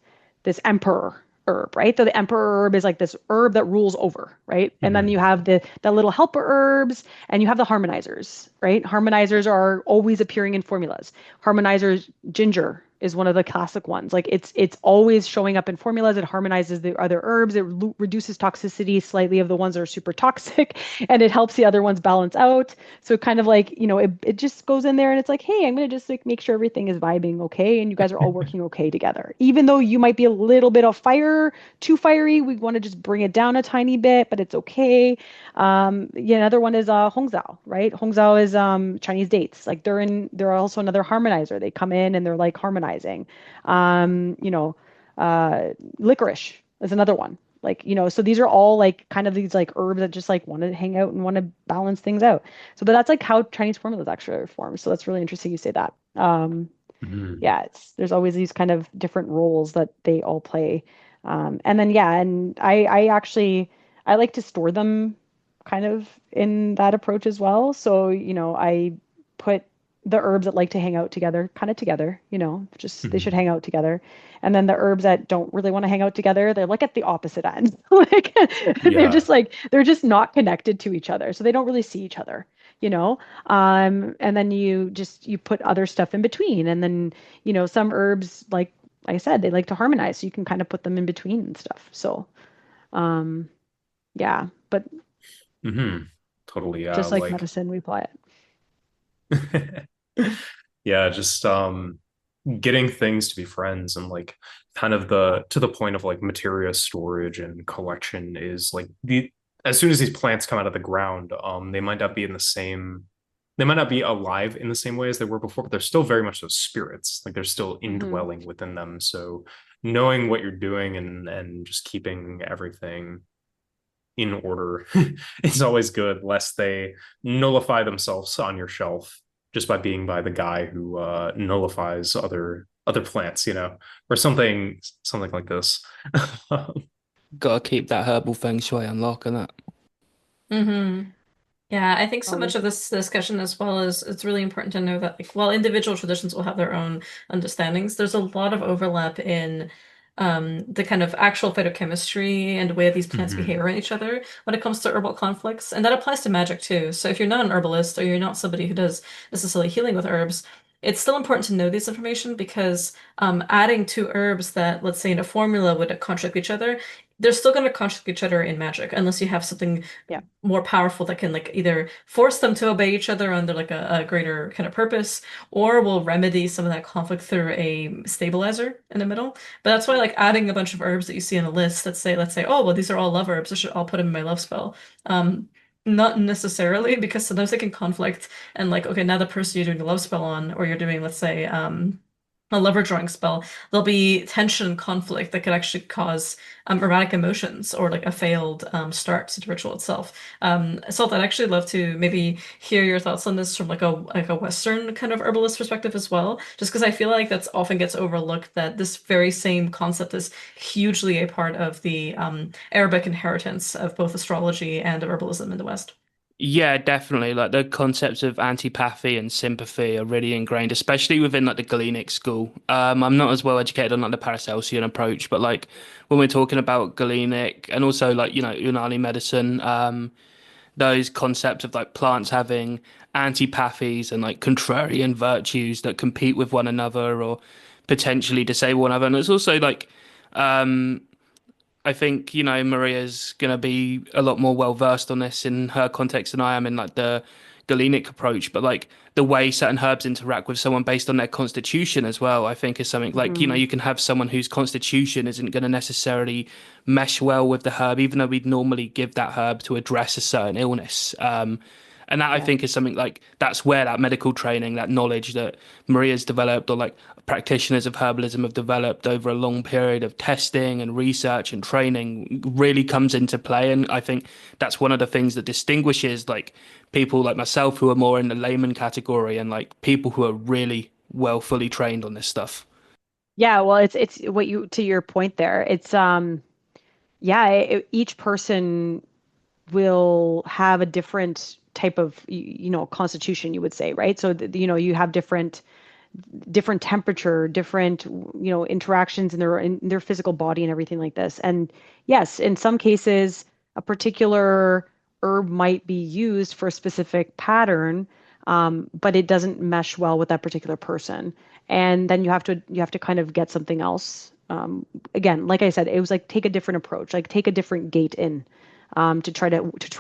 emperor herb, right? So the emperor herb is like this herb that rules over, right? And then you Mhm. have the little helper herbs, and you have the harmonizers, right? Harmonizers are always appearing in formulas. Harmonizers, ginger is one of the classic ones. Like it's always showing up in formulas. It harmonizes the other herbs. It reduces toxicity slightly of the ones that are super toxic, and it helps the other ones balance out. So kind of like, it just goes in there and it's like, hey, I'm gonna just like make sure everything is vibing okay, and you guys are all working okay together. Even though you might be a little bit of fire, too fiery, we want to just bring it down a tiny bit, but it's okay. Yeah, another one is Hongzhao, right? Hongzhao is Chinese dates. Like they're also another harmonizer. They come in and they're like harmonizing. Um, you know, Licorice is another one. Like, so these are all like kind of these like herbs that just like want to hang out and want to balance things out. So, but that's like how Chinese formulas actually are formed. So that's really interesting you say that. Mhm. Yeah, there's always these kind of different roles that they all play. And then yeah, and I actually I like to store them kind of in that approach as well. So, I put the herbs that like to hang out together, kind of together, just they should Mhm. hang out together. And then the herbs that don't really want to hang out together, they're like at the opposite end. Like Yeah. they're just not connected to each other. So they don't really see each other, you know? And then you put other stuff in between. And then some herbs, like I said, they like to harmonize, so you can kind of put them in between and stuff. So, um, yeah, but Totally. Yeah. just like Like, medicine, we apply it. yeah, just getting things to be friends and like kind of the to the point of like materia storage and collection is like the as soon as these plants come out of the ground, they might not be alive in the same way as they were before, but they're still very much those spirits. Like they're still Hmm. indwelling within them. So knowing what you're doing and just keeping everything in order is always good, lest they nullify themselves on your shelf just by being by the guy who nullifies other plants, or something like this. Gotta keep that herbal feng shui unlock and that. hmm Yeah, I think so much Always. of this discussion as well is it's really important to know that like while individual traditions will have their own understandings, there's a lot of overlap in the kind of actual phytochemistry and the way these plants behave Mhm. around each other when it comes to herbal conflicts. And that applies to magic too. So if you're not an herbalist or you're not somebody who does necessarily healing with herbs, it's still important to know this information because adding two herbs that, let's say in a formula would contradict each other, they're still going to contradict each other in magic unless you have something Yeah. more powerful that can like either force them to obey each other under like a greater kind of purpose or will remedy some of that conflict through a stabilizer in the middle. But that's why like adding a bunch of herbs that you see on a list that say, let's say, oh, well, these are all love herbs, I should all put them in my love spell. Not necessarily because sometimes they can conflict and like, okay, now the person you're doing the love spell on, or you're doing, let's say, a lover drawing spell, there'll be tension and conflict that could actually cause erratic emotions or like a failed start to the ritual itself. So I'd actually love to maybe hear your thoughts on this from like a Western kind of herbalist perspective as well, just because I feel like that's often gets overlooked that this very same concept is hugely a part of the Arabic inheritance of both astrology and herbalism in the West. Yeah, definitely. Like the concepts of antipathy and sympathy are really ingrained, especially within like the Galenic school. I'm not as well educated on like the Paracelsian approach, but like when we're talking about Galenic and also like, Unani medicine, those concepts of like plants having antipathies and like contrarian virtues that compete with one another or potentially disable one another. And it's also like um I think, Maria's gonna be a lot more well versed on this in her context than I am in like the Galenic approach, but like the way certain herbs interact with someone based on their constitution as well, I think is something like, Hmm. you can have someone whose constitution isn't going to necessarily mesh well with the herb, even though we'd normally give that herb to address a certain illness. And that I Yeah. think is something like that's where that medical training, that knowledge that Maria's developed or like practitioners of herbalism have developed over a long period of testing and research and training really comes into play. And I think that's one of the things that distinguishes like people like myself who are more in the layman category and like people who are really well fully trained on this stuff. Yeah, well, it's what you to your point there. It's yeah, each person will have a different type of constitution, you would say, right? So you have different temperature, different interactions in their physical body and everything like this. And yes, in some cases, a particular herb might be used for a specific pattern, but it doesn't mesh well with that particular person. And then you have to kind of get something else. Again, like I said, it was like take a different approach, like take a different gate in, to try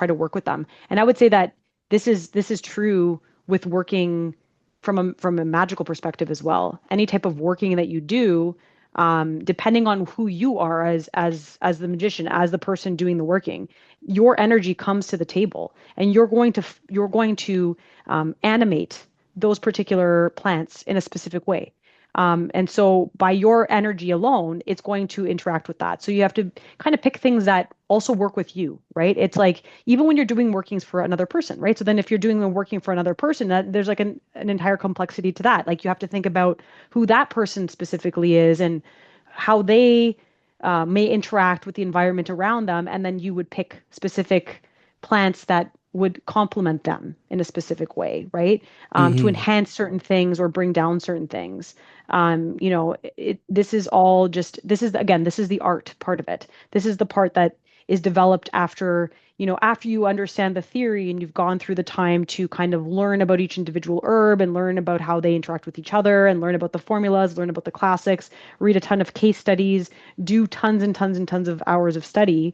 to work with them. And I would say that this is true with working from a magical perspective as well. Any type of working that you do, depending on who you are as the magician, as the person doing the working, your energy comes to the table, and you're going to animate those particular plants in a specific way. And so by your energy alone, it's going to interact with that. So you have to kind of pick things that also work with you, right? It's like even when you're doing workings for another person, right? So then if you're doing the working for another person, there's like an entire complexity to that. Like you have to think about who that person specifically is and how they may interact with the environment around them. And then you would pick specific plants that would complement them in a specific way, right? To Hmm. enhance certain things or bring down certain things. This is all just, this is the art part of it. This is the part that is developed after you understand the theory and you've gone through the time to kind of learn about each individual herb and learn about how they interact with each other and learn about the formulas, learn about the classics, read a ton of case studies, do tons and tons and tons of hours of study.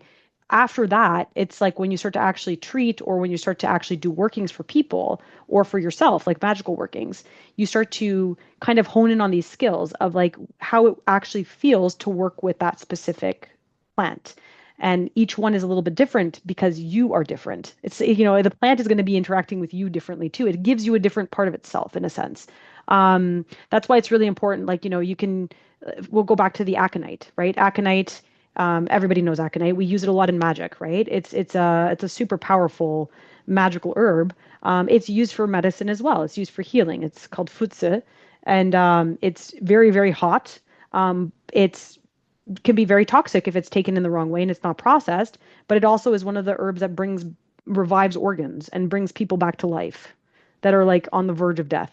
After that, it's like when you start to actually treat or when you start to actually do workings for people or for yourself, like magical workings, you start to kind of hone in on these skills of like how it actually feels to work with that specific plant. And each one is a little bit different because you are different. The plant is going to be interacting with you differently too. It gives you a different part of itself in a sense. That's why it's really important. Like, we'll go back to the aconite, right? Aconite, everybody knows aconite. We use it a lot in magic, right? It's a super powerful magical herb. It's used for medicine as well. It's used for healing. It's called futze, and it's very, very hot. It's can be very toxic if it's taken in the wrong way and it's not processed, but it also is one of the herbs that revives organs and brings people back to life that are like on the verge of death.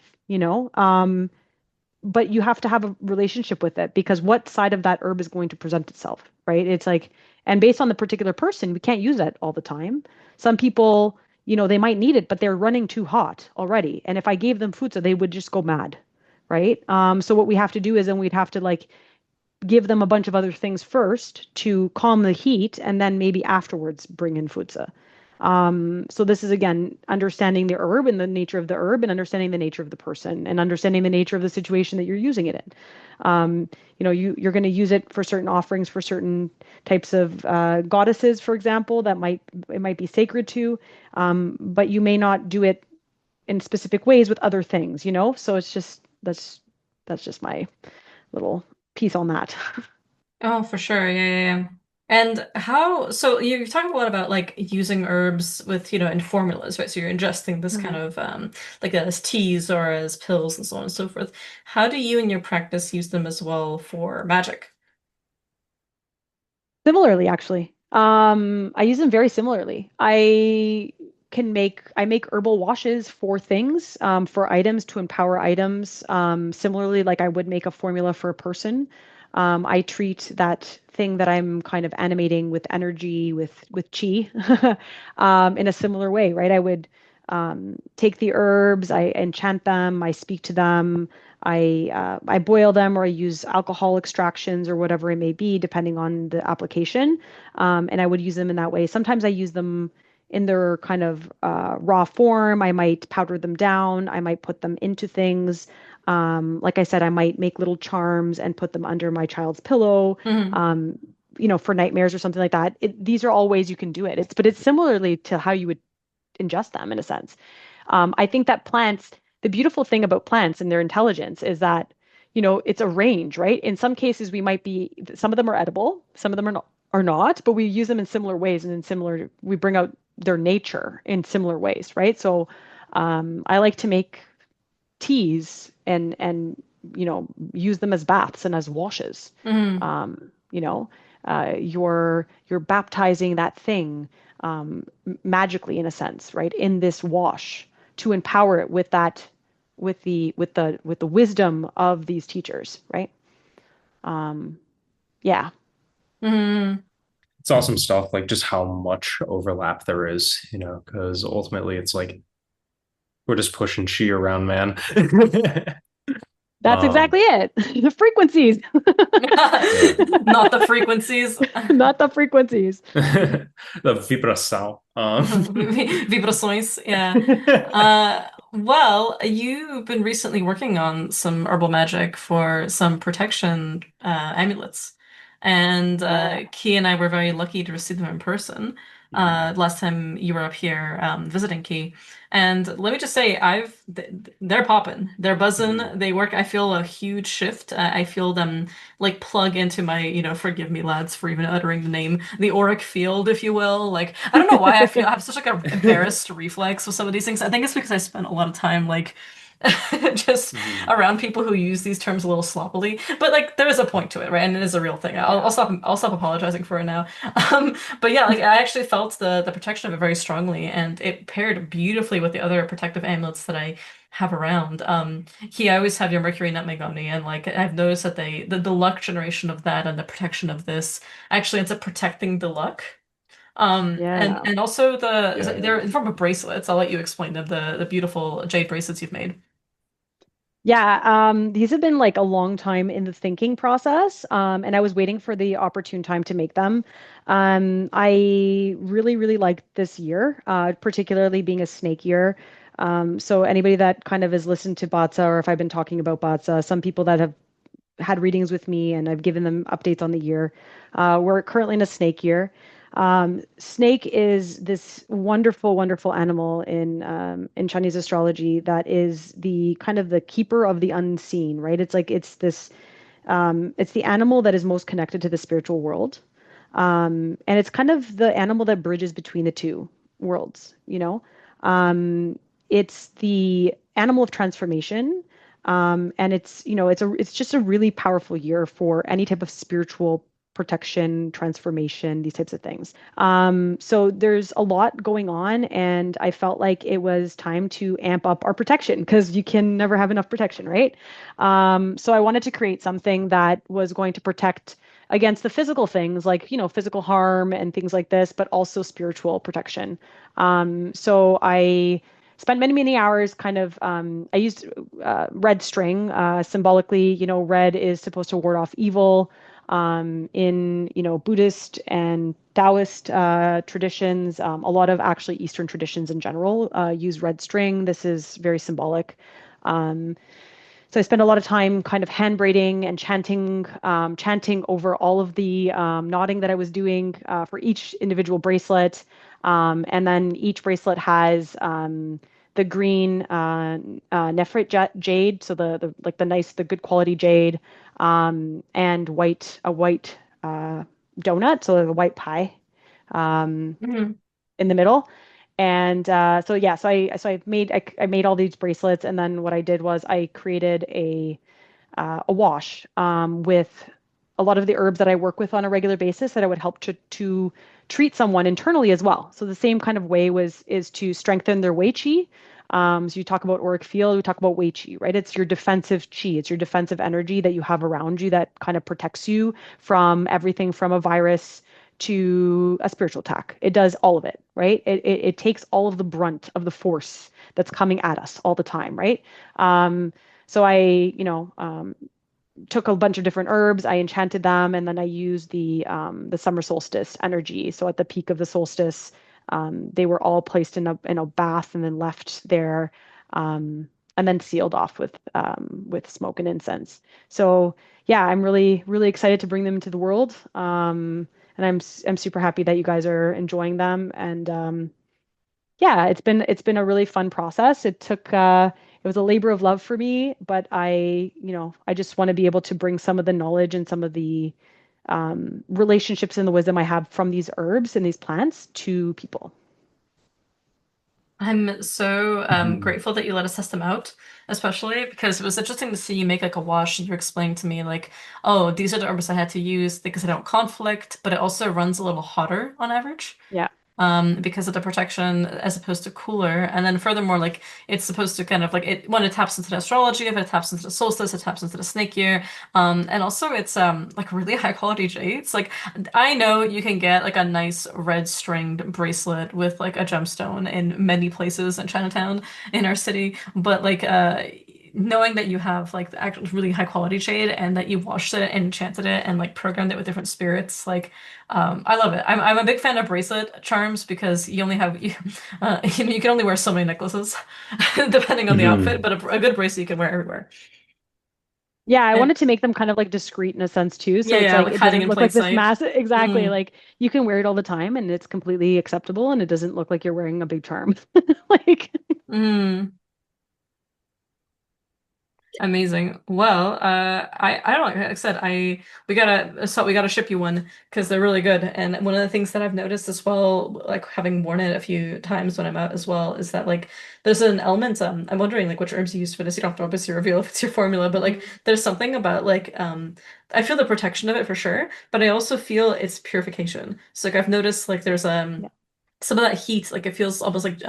But you have to have a relationship with it because what side of that herb is going to present itself, right? It's like, and based on the particular person, we can't use that all the time. Some people, they might need it, but they're running too hot already. And if I gave them futsa, they would just go mad, right? So what we have to do is then we'd have to like give them a bunch of other things first to calm the heat, and then maybe afterwards bring in futsa. So this is again understanding the herb and the nature of the herb, and understanding the nature of the person, and understanding the nature of the situation that you're using it in. You're going to use it for certain offerings for certain types of goddesses, for example, it might be sacred to, but you may not do it in specific ways with other things. So it's just that's just my little piece on that. Oh, for sure. Yeah, yeah, yeah. And how, so you've talked a lot about like using herbs with, in formulas, right? So you're ingesting this kind Mhm. of like as teas or as pills and so on and so forth. How do you in your practice use them as well for magic? Similarly, actually. I use them very similarly. I make herbal washes for things, for items to empower items. Similarly, like I would make a formula for a person. I treat that thing that I'm kind of animating with energy, with chi, in a similar way, right? I would take the herbs, I enchant them, I speak to them, I boil them, or I use alcohol extractions or whatever it may be, depending on the application. And I would use them in that way. Sometimes I use them in their kind of raw form. I might powder them down. I might put them into things. Like I said, I might make little charms and put them under my child's pillow. Hmm. Um, for nightmares or something like that. These are all ways you can do it. But it's similarly to how you would ingest them in a sense. I think that plants, the beautiful thing about plants and their intelligence is that, it's a range, right? In some cases, some of them are edible, some of them are not, but we use them in similar ways and we bring out their nature in similar ways, right? So I like to make teas and use them as baths and as washes. Hmm. Um, you know, you're baptizing that thing magically in a sense, right? In this wash to empower it with that with the wisdom of these teachers, right? Um, yeah, Hmm. It's awesome stuff, like just how much overlap there is, because ultimately it's like we're just pushing chi around, man. that's um, exactly it. The frequencies, yeah. Not the frequencies. not the frequencies. The vibração. Vibrações, yeah. Well, you've been recently working on some herbal magic for some protection amulets. And Yeah. Key and I were very lucky to receive them in person last time you were up here visiting Key. And let me just say, they're popping, they're buzzing, Mhm. they work. I feel a huge shift. I feel them like plug into my, forgive me, lads, for even uttering the name, the auric field, if you will. Like, I don't know why I have such like a embarrassed reflex with some of these things. I think it's because I spent a lot of time like just Mhm. around people who use these terms a little sloppily. But like, there is a point to it, right? And it is a real thing. I'll Yeah. stop. I'll stop apologizing for it now. But yeah, like I actually felt the protection of it very strongly, and it paired beautifully with the other protective amulets that I have around. I always have your Mercury Nutmeg on me, and like I've noticed that the luck generation of that and the protection of this actually ends up protecting the luck. And Yeah. and also Yeah. they're in form of bracelets. I'll let you explain them, the beautiful jade bracelets you've made. Yeah, these have been like a long time in the thinking process, and I was waiting for the opportune time to make them. I really, really liked this year, particularly being a snake year. So anybody that kind of has listened to Batsa, or if I've been talking about Batsa, some people that have had readings with me and I've given them updates on the year. We're currently in a snake year. Snake is this wonderful, wonderful animal in Chinese astrology that is the kind of the keeper of the unseen, right? It's like it's the animal that is most connected to the spiritual world. And it's kind of the animal that bridges between the two worlds, you know? It's the animal of transformation. And it's just a really powerful year for any type of spiritual protection, transformation, these types of things. So there's a lot going on, and I felt like it was time to amp up our protection because you can never have enough protection, right? So I wanted to create something that was going to protect against the physical things like, physical harm and things like this, but also spiritual protection. So I spent many, many hours kind of, I used red string. Symbolically, red is supposed to ward off evil. In, Buddhist and Taoist traditions, a lot of actually Eastern traditions in general use red string. This is very symbolic. Um, so I spent a lot of time kind of hand braiding and chanting over all of the knotting that I was doing for each individual bracelet. And then each bracelet has the green jade, so the like the nice, the good quality jade, and a white donut, so like a white pie um, Mhm. in the middle. And so yeah, I made all these bracelets, and then what I did was I created a wash with a lot of the herbs that I work with on a regular basis that I would help to treat someone internally as well. So the same kind of way is to strengthen their Wei Qi. So you talk about auric field, we talk about Wei Qi, right? It's your defensive Qi, it's your defensive energy that you have around you that kind of protects you from everything from a virus to a spiritual attack. It does all of it, right? It takes all of the brunt of the force that's coming at us all the time, right? Um, so took a bunch of different herbs, I enchanted them, and then I used the summer solstice energy. So at the peak of the solstice, they were all placed in a bath and then left there, and then sealed off with smoke and incense. So yeah, I'm really really excited to bring them into the world, and I'm super happy that you guys are enjoying them. And yeah, it's been a really fun process. It was a labor of love for me, but I just want to be able to bring some of the knowledge and some of the relationships and the wisdom I have from these herbs and these plants to people. I'm so Mhm. grateful that you let us test them out, especially because it was interesting to see you make like a wash and you explained to me like, oh, these are the herbs I had to use because they don't conflict, but it also runs a little hotter on average. Yeah. Because of the protection as opposed to cooler. And then furthermore, like it's supposed to kind of like it when it taps into the astrology, if it taps into the solstice, it taps into the snake year. And also it's like really high quality jades. Like I know you can get like a nice red stringed bracelet with like a gemstone in many places in Chinatown in our city, but like knowing that you have like the actual really high quality jade and that you washed it and enchanted it and like programmed it with different spirits, like I love it. I'm a big fan of bracelet charms because you only have you can only wear so many necklaces depending on the outfit, Mhm. but a good bracelet you can wear everywhere. Yeah, I And wanted to make them kind of like discreet in a sense too. So it's yeah, like like it hiding doesn't in look plain like this sight. mass exactly. Mm, Like you can wear it all the time and it's completely acceptable and it doesn't look like you're wearing a big charm. Like mm. Amazing. Well, I don't know. Like I said, we gotta ship you one because they're really good. And one of the things that I've noticed as well, like having worn it a few times when I'm out as well, is that like there's an element. I'm wondering like which herbs you use for this. You don't have to obviously reveal if it's your formula, but like Mhm. there's something about like I feel the protection of it for sure, but I also feel its purification. So like I've noticed like there's Yeah. some of that heat, like it feels almost like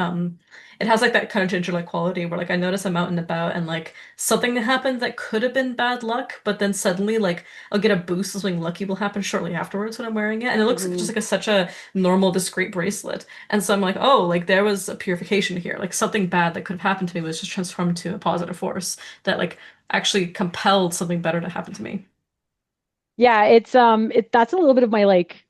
it has like that kind of ginger-like quality where like I notice I'm out and about and like something that happened that could have been bad luck, but then suddenly like I'll get a boost, something lucky will happen shortly afterwards when I'm wearing it. And it looks like just Mhm. like such a normal, discreet bracelet. And so I'm like, oh, like there was a purification here. Like something bad that could have happened to me was just transformed to a positive force that like actually compelled something better to happen to me. Yeah, it's that's a little bit of my like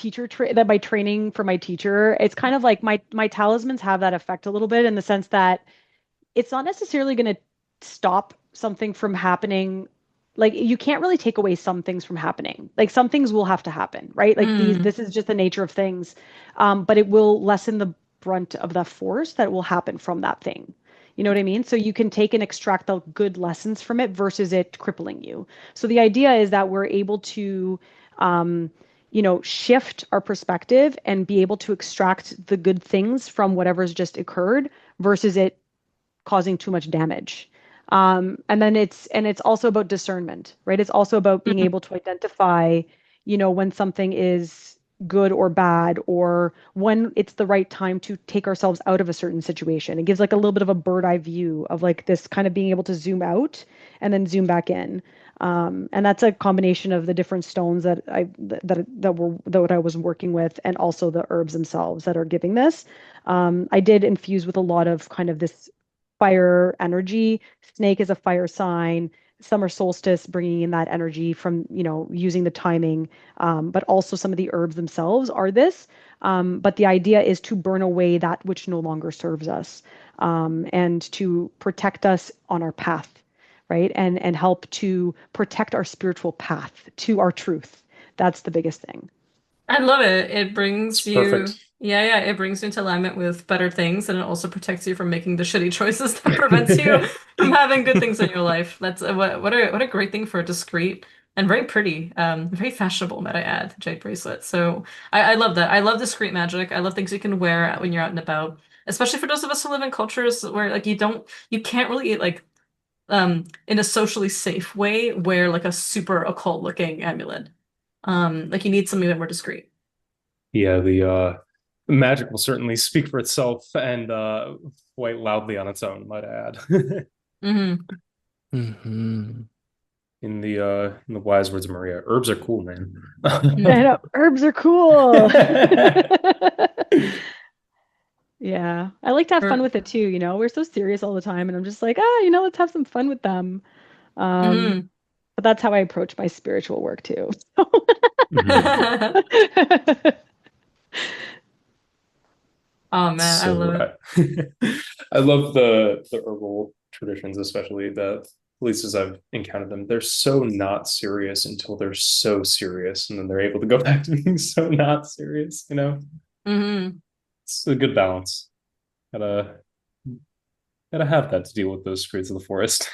that my training for my teacher. It's kind of like my talismans have that effect a little bit in the sense that it's not necessarily going to stop something from happening. Like you can't really take away some things from happening. Like some things will have to happen, right? Like Mm. this is just the nature of things. But it will lessen the brunt of the force that will happen from that thing. You know what I mean? So you can take and extract the good lessons from it versus it crippling you. So the idea is that we're able to, um, shift our perspective and be able to extract the good things from whatever's just occurred versus it causing too much damage. And then it's also about discernment, right? It's also about being able to identify, when something is good or bad, or when it's the right time to take ourselves out of a certain situation. It gives like a little bit of a bird eye view of like this kind of being able to zoom out and then zoom back in. And that's a combination of the different stones that I was working with, and also the herbs themselves that are giving this. I did infuse with a lot of kind of this fire energy. Snake is a fire sign. Summer solstice bringing in that energy from, using the timing, but also some of the herbs themselves are this. But the idea is to burn away that which no longer serves us, and to protect us on our path, right? And help to protect our spiritual path to our truth. That's the biggest thing. I love it. It It's brings you, perfect. Yeah, it brings you into alignment with better things, and it also protects you from making the shitty choices that prevents you from having good things in your life. That's what a great thing for a discreet and very pretty, very fashionable, might I add, jade bracelet. So I love that. I love discreet magic. I love things you can wear when you're out and about, especially for those of us who live in cultures where like you can't really like in a socially safe way wear like a super occult looking amulet. Like you need something a bit more discreet. Yeah, the magic will certainly speak for itself and quite loudly on its own, might I add. Hmm. Hmm. In the wise words of Maria, herbs are cool, man. I know herbs are cool. Yeah, I like to have fun Or, with it too, you know. We're so serious all the time, and I'm just like, let's have some fun with them. Um, mhm. but that's how I approach my spiritual work too. Mhm. Oh man, I So love it. I love the herbal traditions, especially the places I've encountered them. They're so not serious until they're so serious, and then they're able to go back to being so not serious, you know? Hmm. It's a good balance. Gotta gotta have that to deal with those spirits of the forest.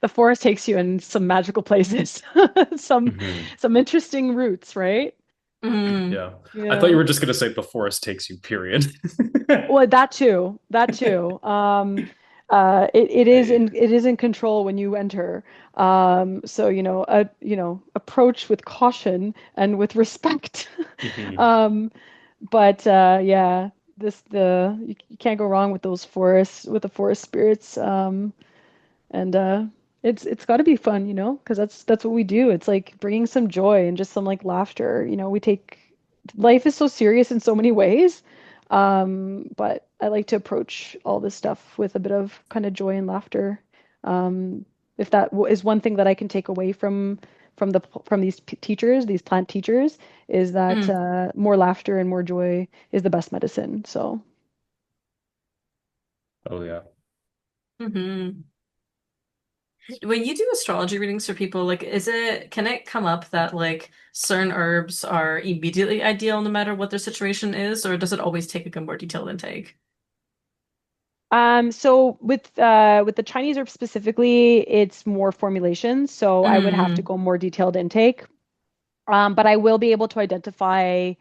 The forest takes you in some magical places, some Mhm. some interesting routes, right? Hmm. Yeah. I thought you Yeah. were just gonna say the forest takes you, period. Well, that too. That too. It is in control when you enter. So approach with caution and with respect. Mhm. Um, but yeah, you can't go wrong with those forests with the forest spirits. And it's got to be fun, because that's what we do. It's like bringing some joy and just some like laughter. We take life is so serious in so many ways. But I like to approach all this stuff with a bit of kind of joy and laughter. If that is one thing that I can take away from these teachers, these plant teachers, is that Hmm. more laughter and more joy is the best medicine. So. Oh yeah. Hmm. When you do astrology readings for people, like, can it come up that like certain herbs are immediately ideal no matter what their situation is, or does it always take a more detailed intake? So with the Chinese herb specifically, it's more formulations. So I would have to Mm. go more detailed intake. But I will be able to identify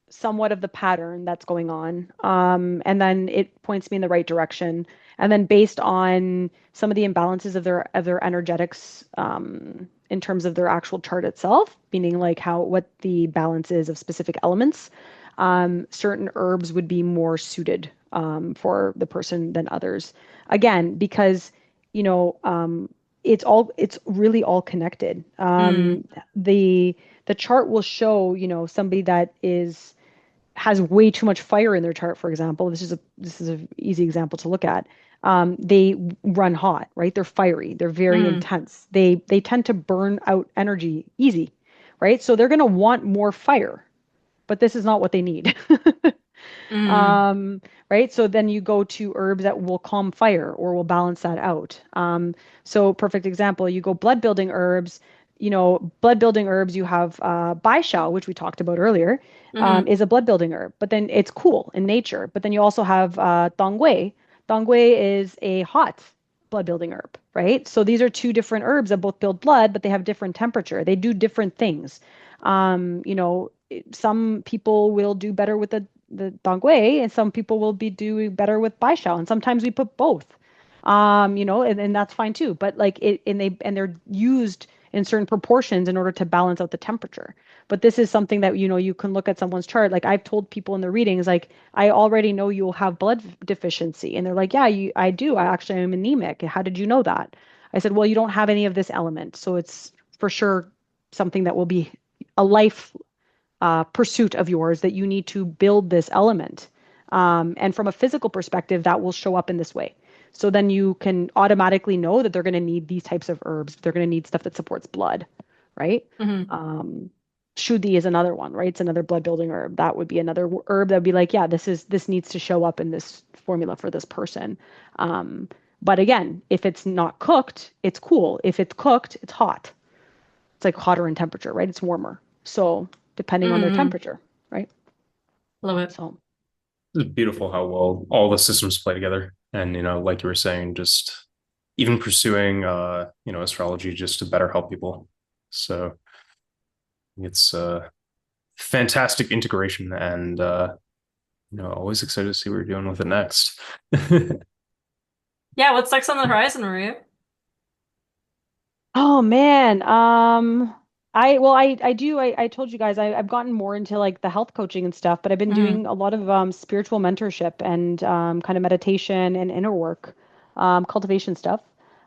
somewhat of the pattern that's going on. And then it points me in the right direction. And then based on some of the imbalances of their energetics, in terms of their actual chart itself, meaning like what the balance is of specific elements, certain herbs would be more suited for the person than others. Again, because you know, it's really all connected. Mm. The chart will show, somebody that has way too much fire in their chart, for example. This is an easy example to look at. They run hot, right? They're fiery. They're very Mm. intense. They tend to burn out energy easy, right? So they're going to want more fire, but this is not what they need. Mm. Um, right? So then you go to herbs that will calm fire or will balance that out. So perfect example, you go blood building herbs. Blood building herbs, you have Bai Shao, which we talked about earlier, Hmm. is a blood building herb, but then it's cool in nature. But then you also have Dong Gui. Dong Gui is a hot blood building herb, right? So these are two different herbs that both build blood, but they have different temperature. They do different things. Some people will do better with the Dongwei, and some people will be doing better with Baishao, and sometimes we put both. And that's fine too. But like they're used in certain proportions in order to balance out the temperature. But this is something that you can look at someone's chart. Like I've told people in the readings, like I already know you'll have blood deficiency, and they're like, yeah, I do. I actually am anemic. How did you know that? I said, well, you don't have any of this element, so it's for sure something that will be a life pursuit of yours that you need to build this element. And from a physical perspective, that will show up in this way. So then you can automatically know that they're going to need these types of herbs. They're going to need stuff that supports blood, right? Hmm. Um, Shuddhi is another one, right? It's another blood building herb. That would be another herb that would be like, yeah, this needs to show up in this formula for this person. Um, but again, if it's not cooked, it's cool. If it's cooked, it's hot. It's like hotter in temperature, right? It's warmer. So depending on their Hmm. temperature. right? Love it. So It's beautiful how well all the systems play together. And, like you were saying, just even pursuing, astrology just to better help people. So it's a fantastic integration and, always excited to see what you're doing with it next. Yeah, what's next on the horizon, Maria? oh man, I told you guys I've gotten more into like the health coaching and stuff, but I've been Mm. doing a lot of spiritual mentorship and kind of meditation and inner work, cultivation stuff,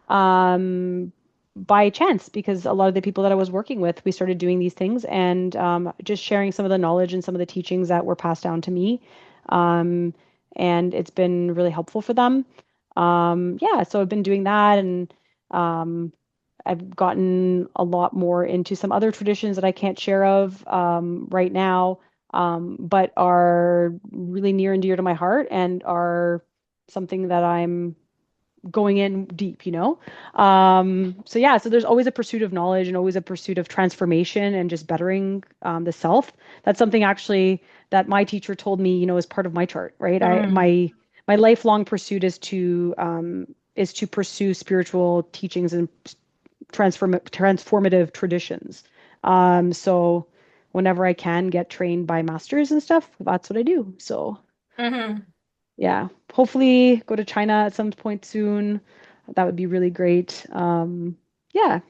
um, by chance because a lot of the people that I was working with, we started doing these things and just sharing some of the knowledge and some of the teachings that were passed down to me, um, and it's been really helpful for them. Yeah, so I've been doing that and. Um, I've gotten a lot more into some other traditions that I can't share of right now, but are really near and dear to my heart and are something that I'm going in deep, so yeah, so there's always a pursuit of knowledge and always a pursuit of transformation and just bettering the self. That's something actually that my teacher told me, is part of my chart, right? I Mm. my lifelong pursuit is to pursue spiritual teachings and transformative traditions. So whenever I can get trained by masters and stuff, that's what I do. So Hmm. yeah, hopefully go to China at some point soon. That would be really great. Yeah.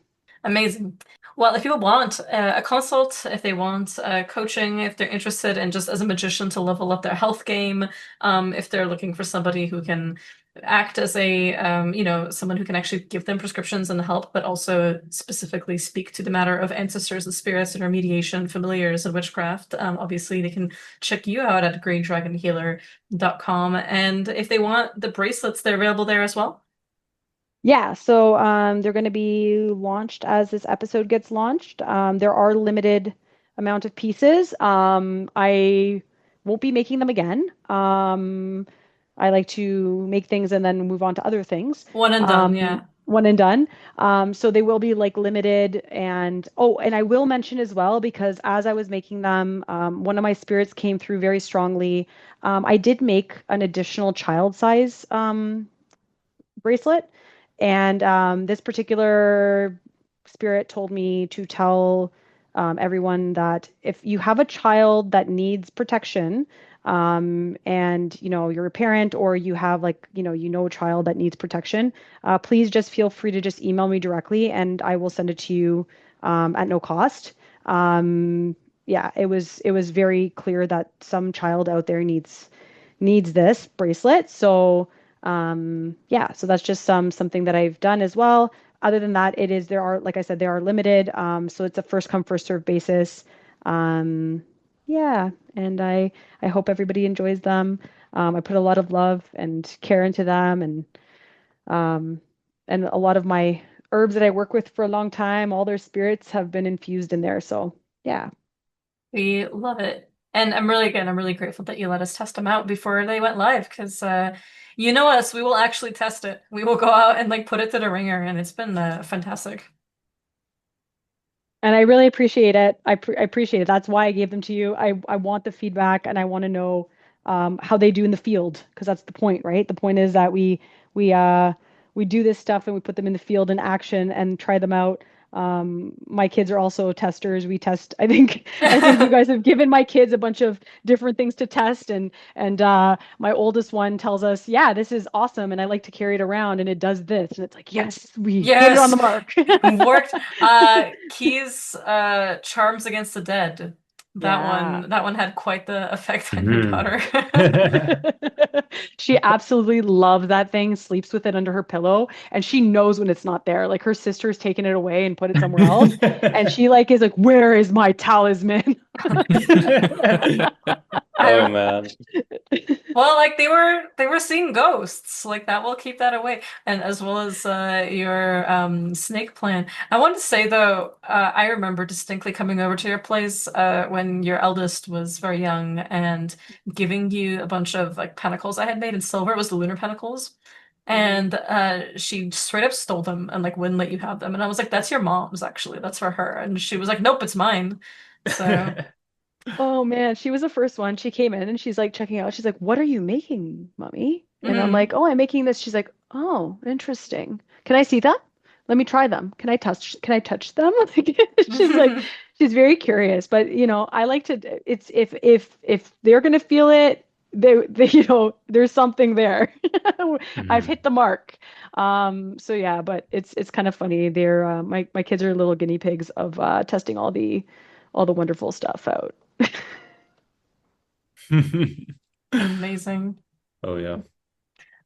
Amazing. Well, if people want a consult, if they want coaching, if they're interested in just as a magician to level up their health game, if they're looking for somebody who can act as a, someone who can actually give them prescriptions and help, but also specifically speak to the matter of ancestors and spirits, intermediation, familiars, and witchcraft, obviously they can check you out at greendragonhealer.com. And if they want the bracelets, they're available there as well. Yeah, so they're going to be launched as this episode gets launched. There are limited amount of pieces. I won't be making them again. I like to make things and then move on to other things. One and done, yeah. One and done. So they will be like limited and oh, and I will mention as well because as I was making them, one of my spirits came through very strongly. I did make an additional child size bracelet. And this particular spirit told me to tell everyone that if you have a child that needs protection, and you're a parent or you have like a child that needs protection, please just feel free to just email me directly, and I will send it to you at no cost. Yeah, it was very clear that some child out there needs this bracelet. So yeah, so that's just something that I've done as well. Other than that, there are, like I said, they are limited. So it's a first come, first serve basis. Um, yeah, and I hope everybody enjoys them. I put a lot of love and care into them um and a lot of my herbs that I work with for a long time, all their spirits have been infused in there. So yeah. We love it. And I'm really grateful that you let us test them out before they went live because you know us, we will actually test it. We will go out and like put it to the ringer, and it's been fantastic. And I really appreciate it. I appreciate it. That's why I gave them to you. I want the feedback and I want to know how they do in the field because that's the point, right? The point is that we we do this stuff and we put them in the field in action and try them out. My kids are also testers. We test. I think you guys have given my kids a bunch of different things to test, and my oldest one tells us, "Yeah, this is awesome, and I like to carry it around, and it does this." And it's like, "Yes, we hit it on Yes, the mark." worked. Keys, Charms Against the Dead. Yeah. That one had quite the effect on your Mhm. daughter. She absolutely loves that thing, sleeps with it under her pillow, and she knows when it's not there. Like her sister's taken it away and put it somewhere else, and she like is like, "Where is my talisman?" Oh I man. Well, like they were seeing ghosts. Like that will keep that away. And as well as your snake plant. I wanted to say though, I remember distinctly coming over to your place when your eldest was very young and giving you a bunch of like pentacles I had made in silver. It was the lunar pentacles. Mhm. And she straight up stole them and like wouldn't let you have them. And I was like, that's your mom's actually. That's for her. And she was like, nope, it's mine. So Oh man, she was the first one. She came in and she's like checking out. She's like, "What are you making, mommy?" And I'm Hmm. like, "Oh, I'm making this." She's like, "Oh, interesting. Can I see them? Let me try them. Can I touch them?" Like, she's like, she's very curious. But I like to. It's if they're gonna feel it, they there's something there. I've Mhm. hit the mark. So yeah, but it's kind of funny. They're my kids are little guinea pigs of testing all the wonderful stuff out. Amazing. Oh yeah.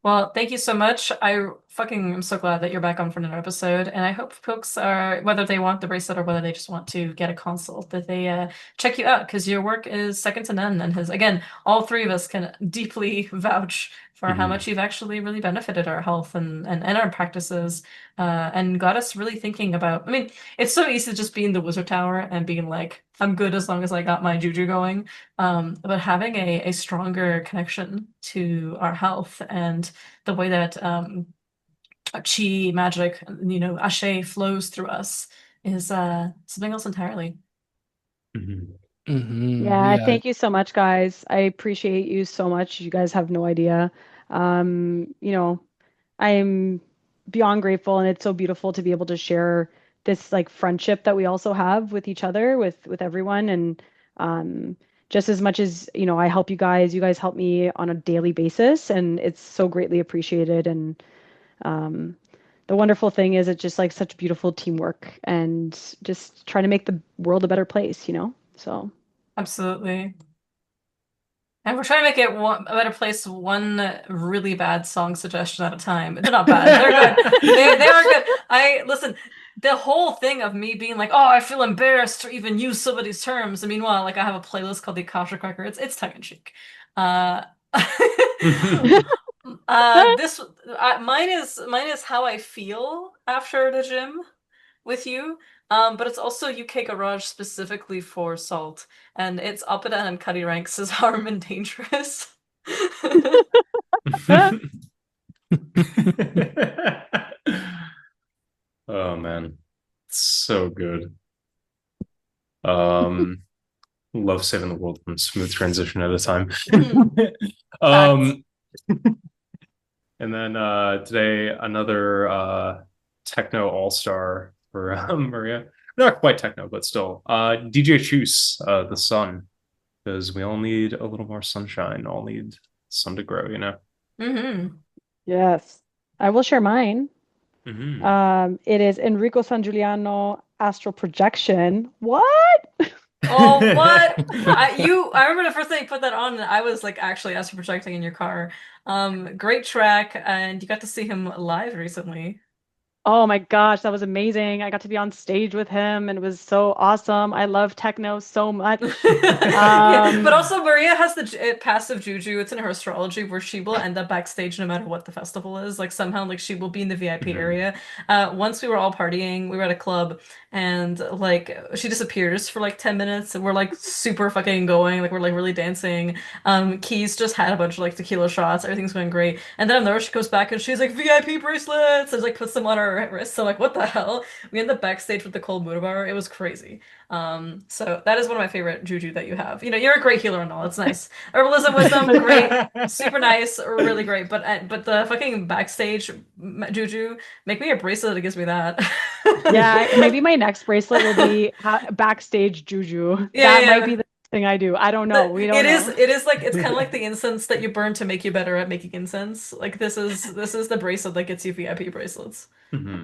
Well, thank you so much. I fucking am so glad that you're back on for another episode, and I hope folks are, whether they want the bracelet or whether they just want to get a consult, that they check you out because your work is second to none. And has, again, all three of us can deeply vouch for how Mhm. much you've actually really benefited our health and our practices, and got us really thinking about. I mean, it's so easy to just be in the wizard tower and being like, I'm good as long as I got my juju going. But having a stronger connection to our health and the way that chi magic, ashe flows through us is something else entirely. Mhm. Yeah, Yeah. thank you so much, guys. I appreciate you so much. You guys have no idea. Um, you know, I'm beyond grateful, and it's so beautiful to be able to share this like friendship that we also have with each other, with everyone, and um, just as much as I help you guys help me on a daily basis, and it's so greatly appreciated. And um, the wonderful thing is, it's just like such beautiful teamwork, and just trying to make the world a better place. So. Absolutely. And we're trying to make it a better place, one really bad song suggestion at a time. They're not bad. They're good. They are good. I listen. The whole thing of me being like, oh, I feel embarrassed to even use some of these terms. And meanwhile, like I have a playlist called the Akashic Records. It's tongue in cheek. Uh, this mine is how I feel after the gym with you. But it's also UK Garage specifically for salt, and it's up and Cuddy ranks as harm and dangerous. Oh man, so good. Um, love saving the world one smooth transition at a time. Mhm. Facts. um, and then today another techno all-star for Maria. Not quite techno, but still. DJ Choose, the sun, because we all need a little more sunshine. All need sun to grow. Hmm. Yes, I will share mine. Hmm. It is Enrico San Giuliano Astral Projection. What? Oh, what? I remember the first thing you put that on, and I was like actually astral projecting in your car. Great track, and you got to see him live recently. Oh my gosh, that was amazing. I got to be on stage with him and it was so awesome. I love techno so much. Yeah, but Um, also Maria has the passive juju. It's in her astrology where she will end up backstage no matter what the festival is. Like somehow, like she will be in the VIP Hmm. area. Once we were all partying, we were at a club, and like she disappears for like 10 minutes, and we're like super fucking going, like we're like really dancing. Keys just had a bunch of like tequila shots. Everything's going great, and then there she goes back, and she's like VIP bracelets, and like puts them on her wrist. So like, what the hell? We end up backstage with the cold Buddha bar. It was crazy. So that is one of my favorite juju that you have. You're a great healer and all. It's nice. Herbalism wisdom, great, super nice, really great. But the fucking backstage juju, make me a bracelet that gives me that. yeah, maybe my next bracelet will be backstage juju. Yeah, That might yeah. be the thing I do. I don't know. We don't know. It is like it's kind of like the incense that you burn to make you better at making incense. Like this is the bracelet that gets you VIP bracelets. Hmm.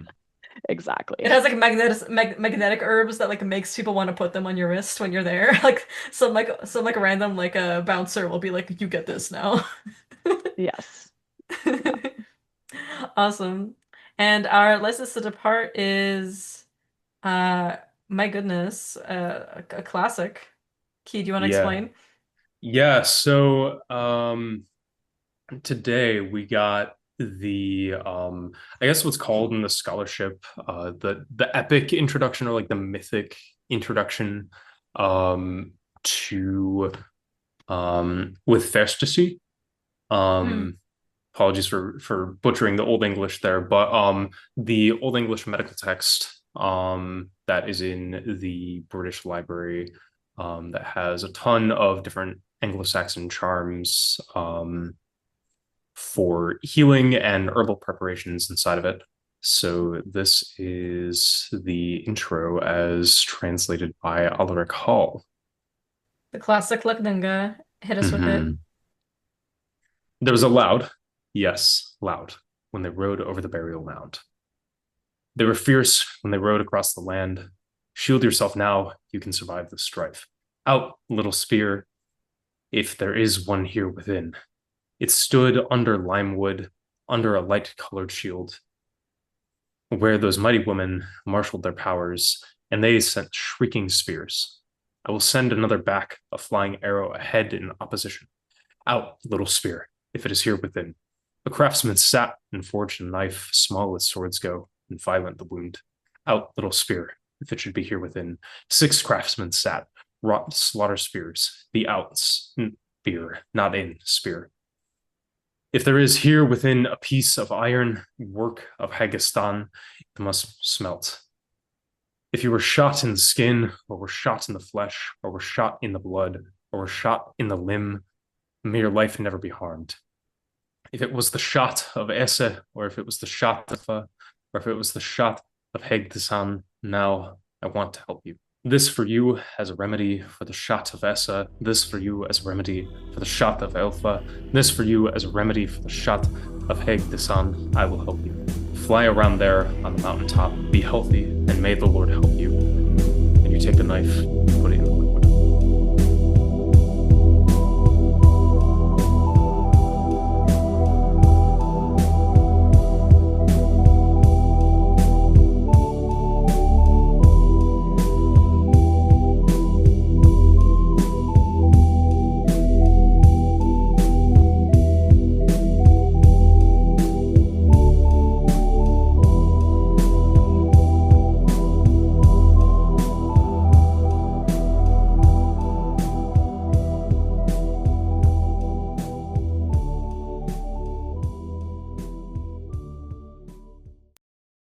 It Exactly. has like magnetic herbs that like makes people want to put them on your wrist when you're there. Like some like random like a bouncer will be like, you get this now. Yes. Yeah. Awesome. And our license to depart is uh my goodness, a classic. Key, do you want to Yeah. explain? Yeah. So today we got the I guess what's called in the scholarship the epic introduction or like the mythic introduction to with Festici. Mm. Um Apologies for butchering the Old English there, but the Old English medical text that is in the British Library that has a ton of different Anglo-Saxon charms for healing and herbal preparations inside of it. So this is the intro as translated by Alaric Hall. The classic Lugdunga. Hit us with it. There was a loud, yes, loud, when they rode over the burial mound. They were fierce when they rode across the land. Shield yourself now, you can survive the strife. Out, little spear, if there is one here within. It stood under lime wood, under a light-colored shield, where those mighty women marshaled their powers, and they sent shrieking spears. I will send another back, a flying arrow ahead in opposition. Out, little spear, if it is here within. A craftsman sat and forged a knife, small as swords go, and violent the wound. Out, little spear, if it should be here within. 6 craftsmen sat, wrought slaughter spears, the outs, spear, not in spear. If there is here within a piece of iron, work of Hagistan, it must smelt. If you were shot in the skin, or were shot in the flesh, or were shot in the blood, or were shot in the limb, may your life never be harmed. If it was the shot of Ese, or if it was the shot of or if it was the shot of Hagistan, now I want to help you. This for you as a remedy for the shot of Essa, this for you as a remedy for the shot of Elfa, this for you as a remedy for the shot of Hagistan, I will help you. Fly around there on the mountaintop, be healthy, and may the Lord help you. And you take the knife, put it in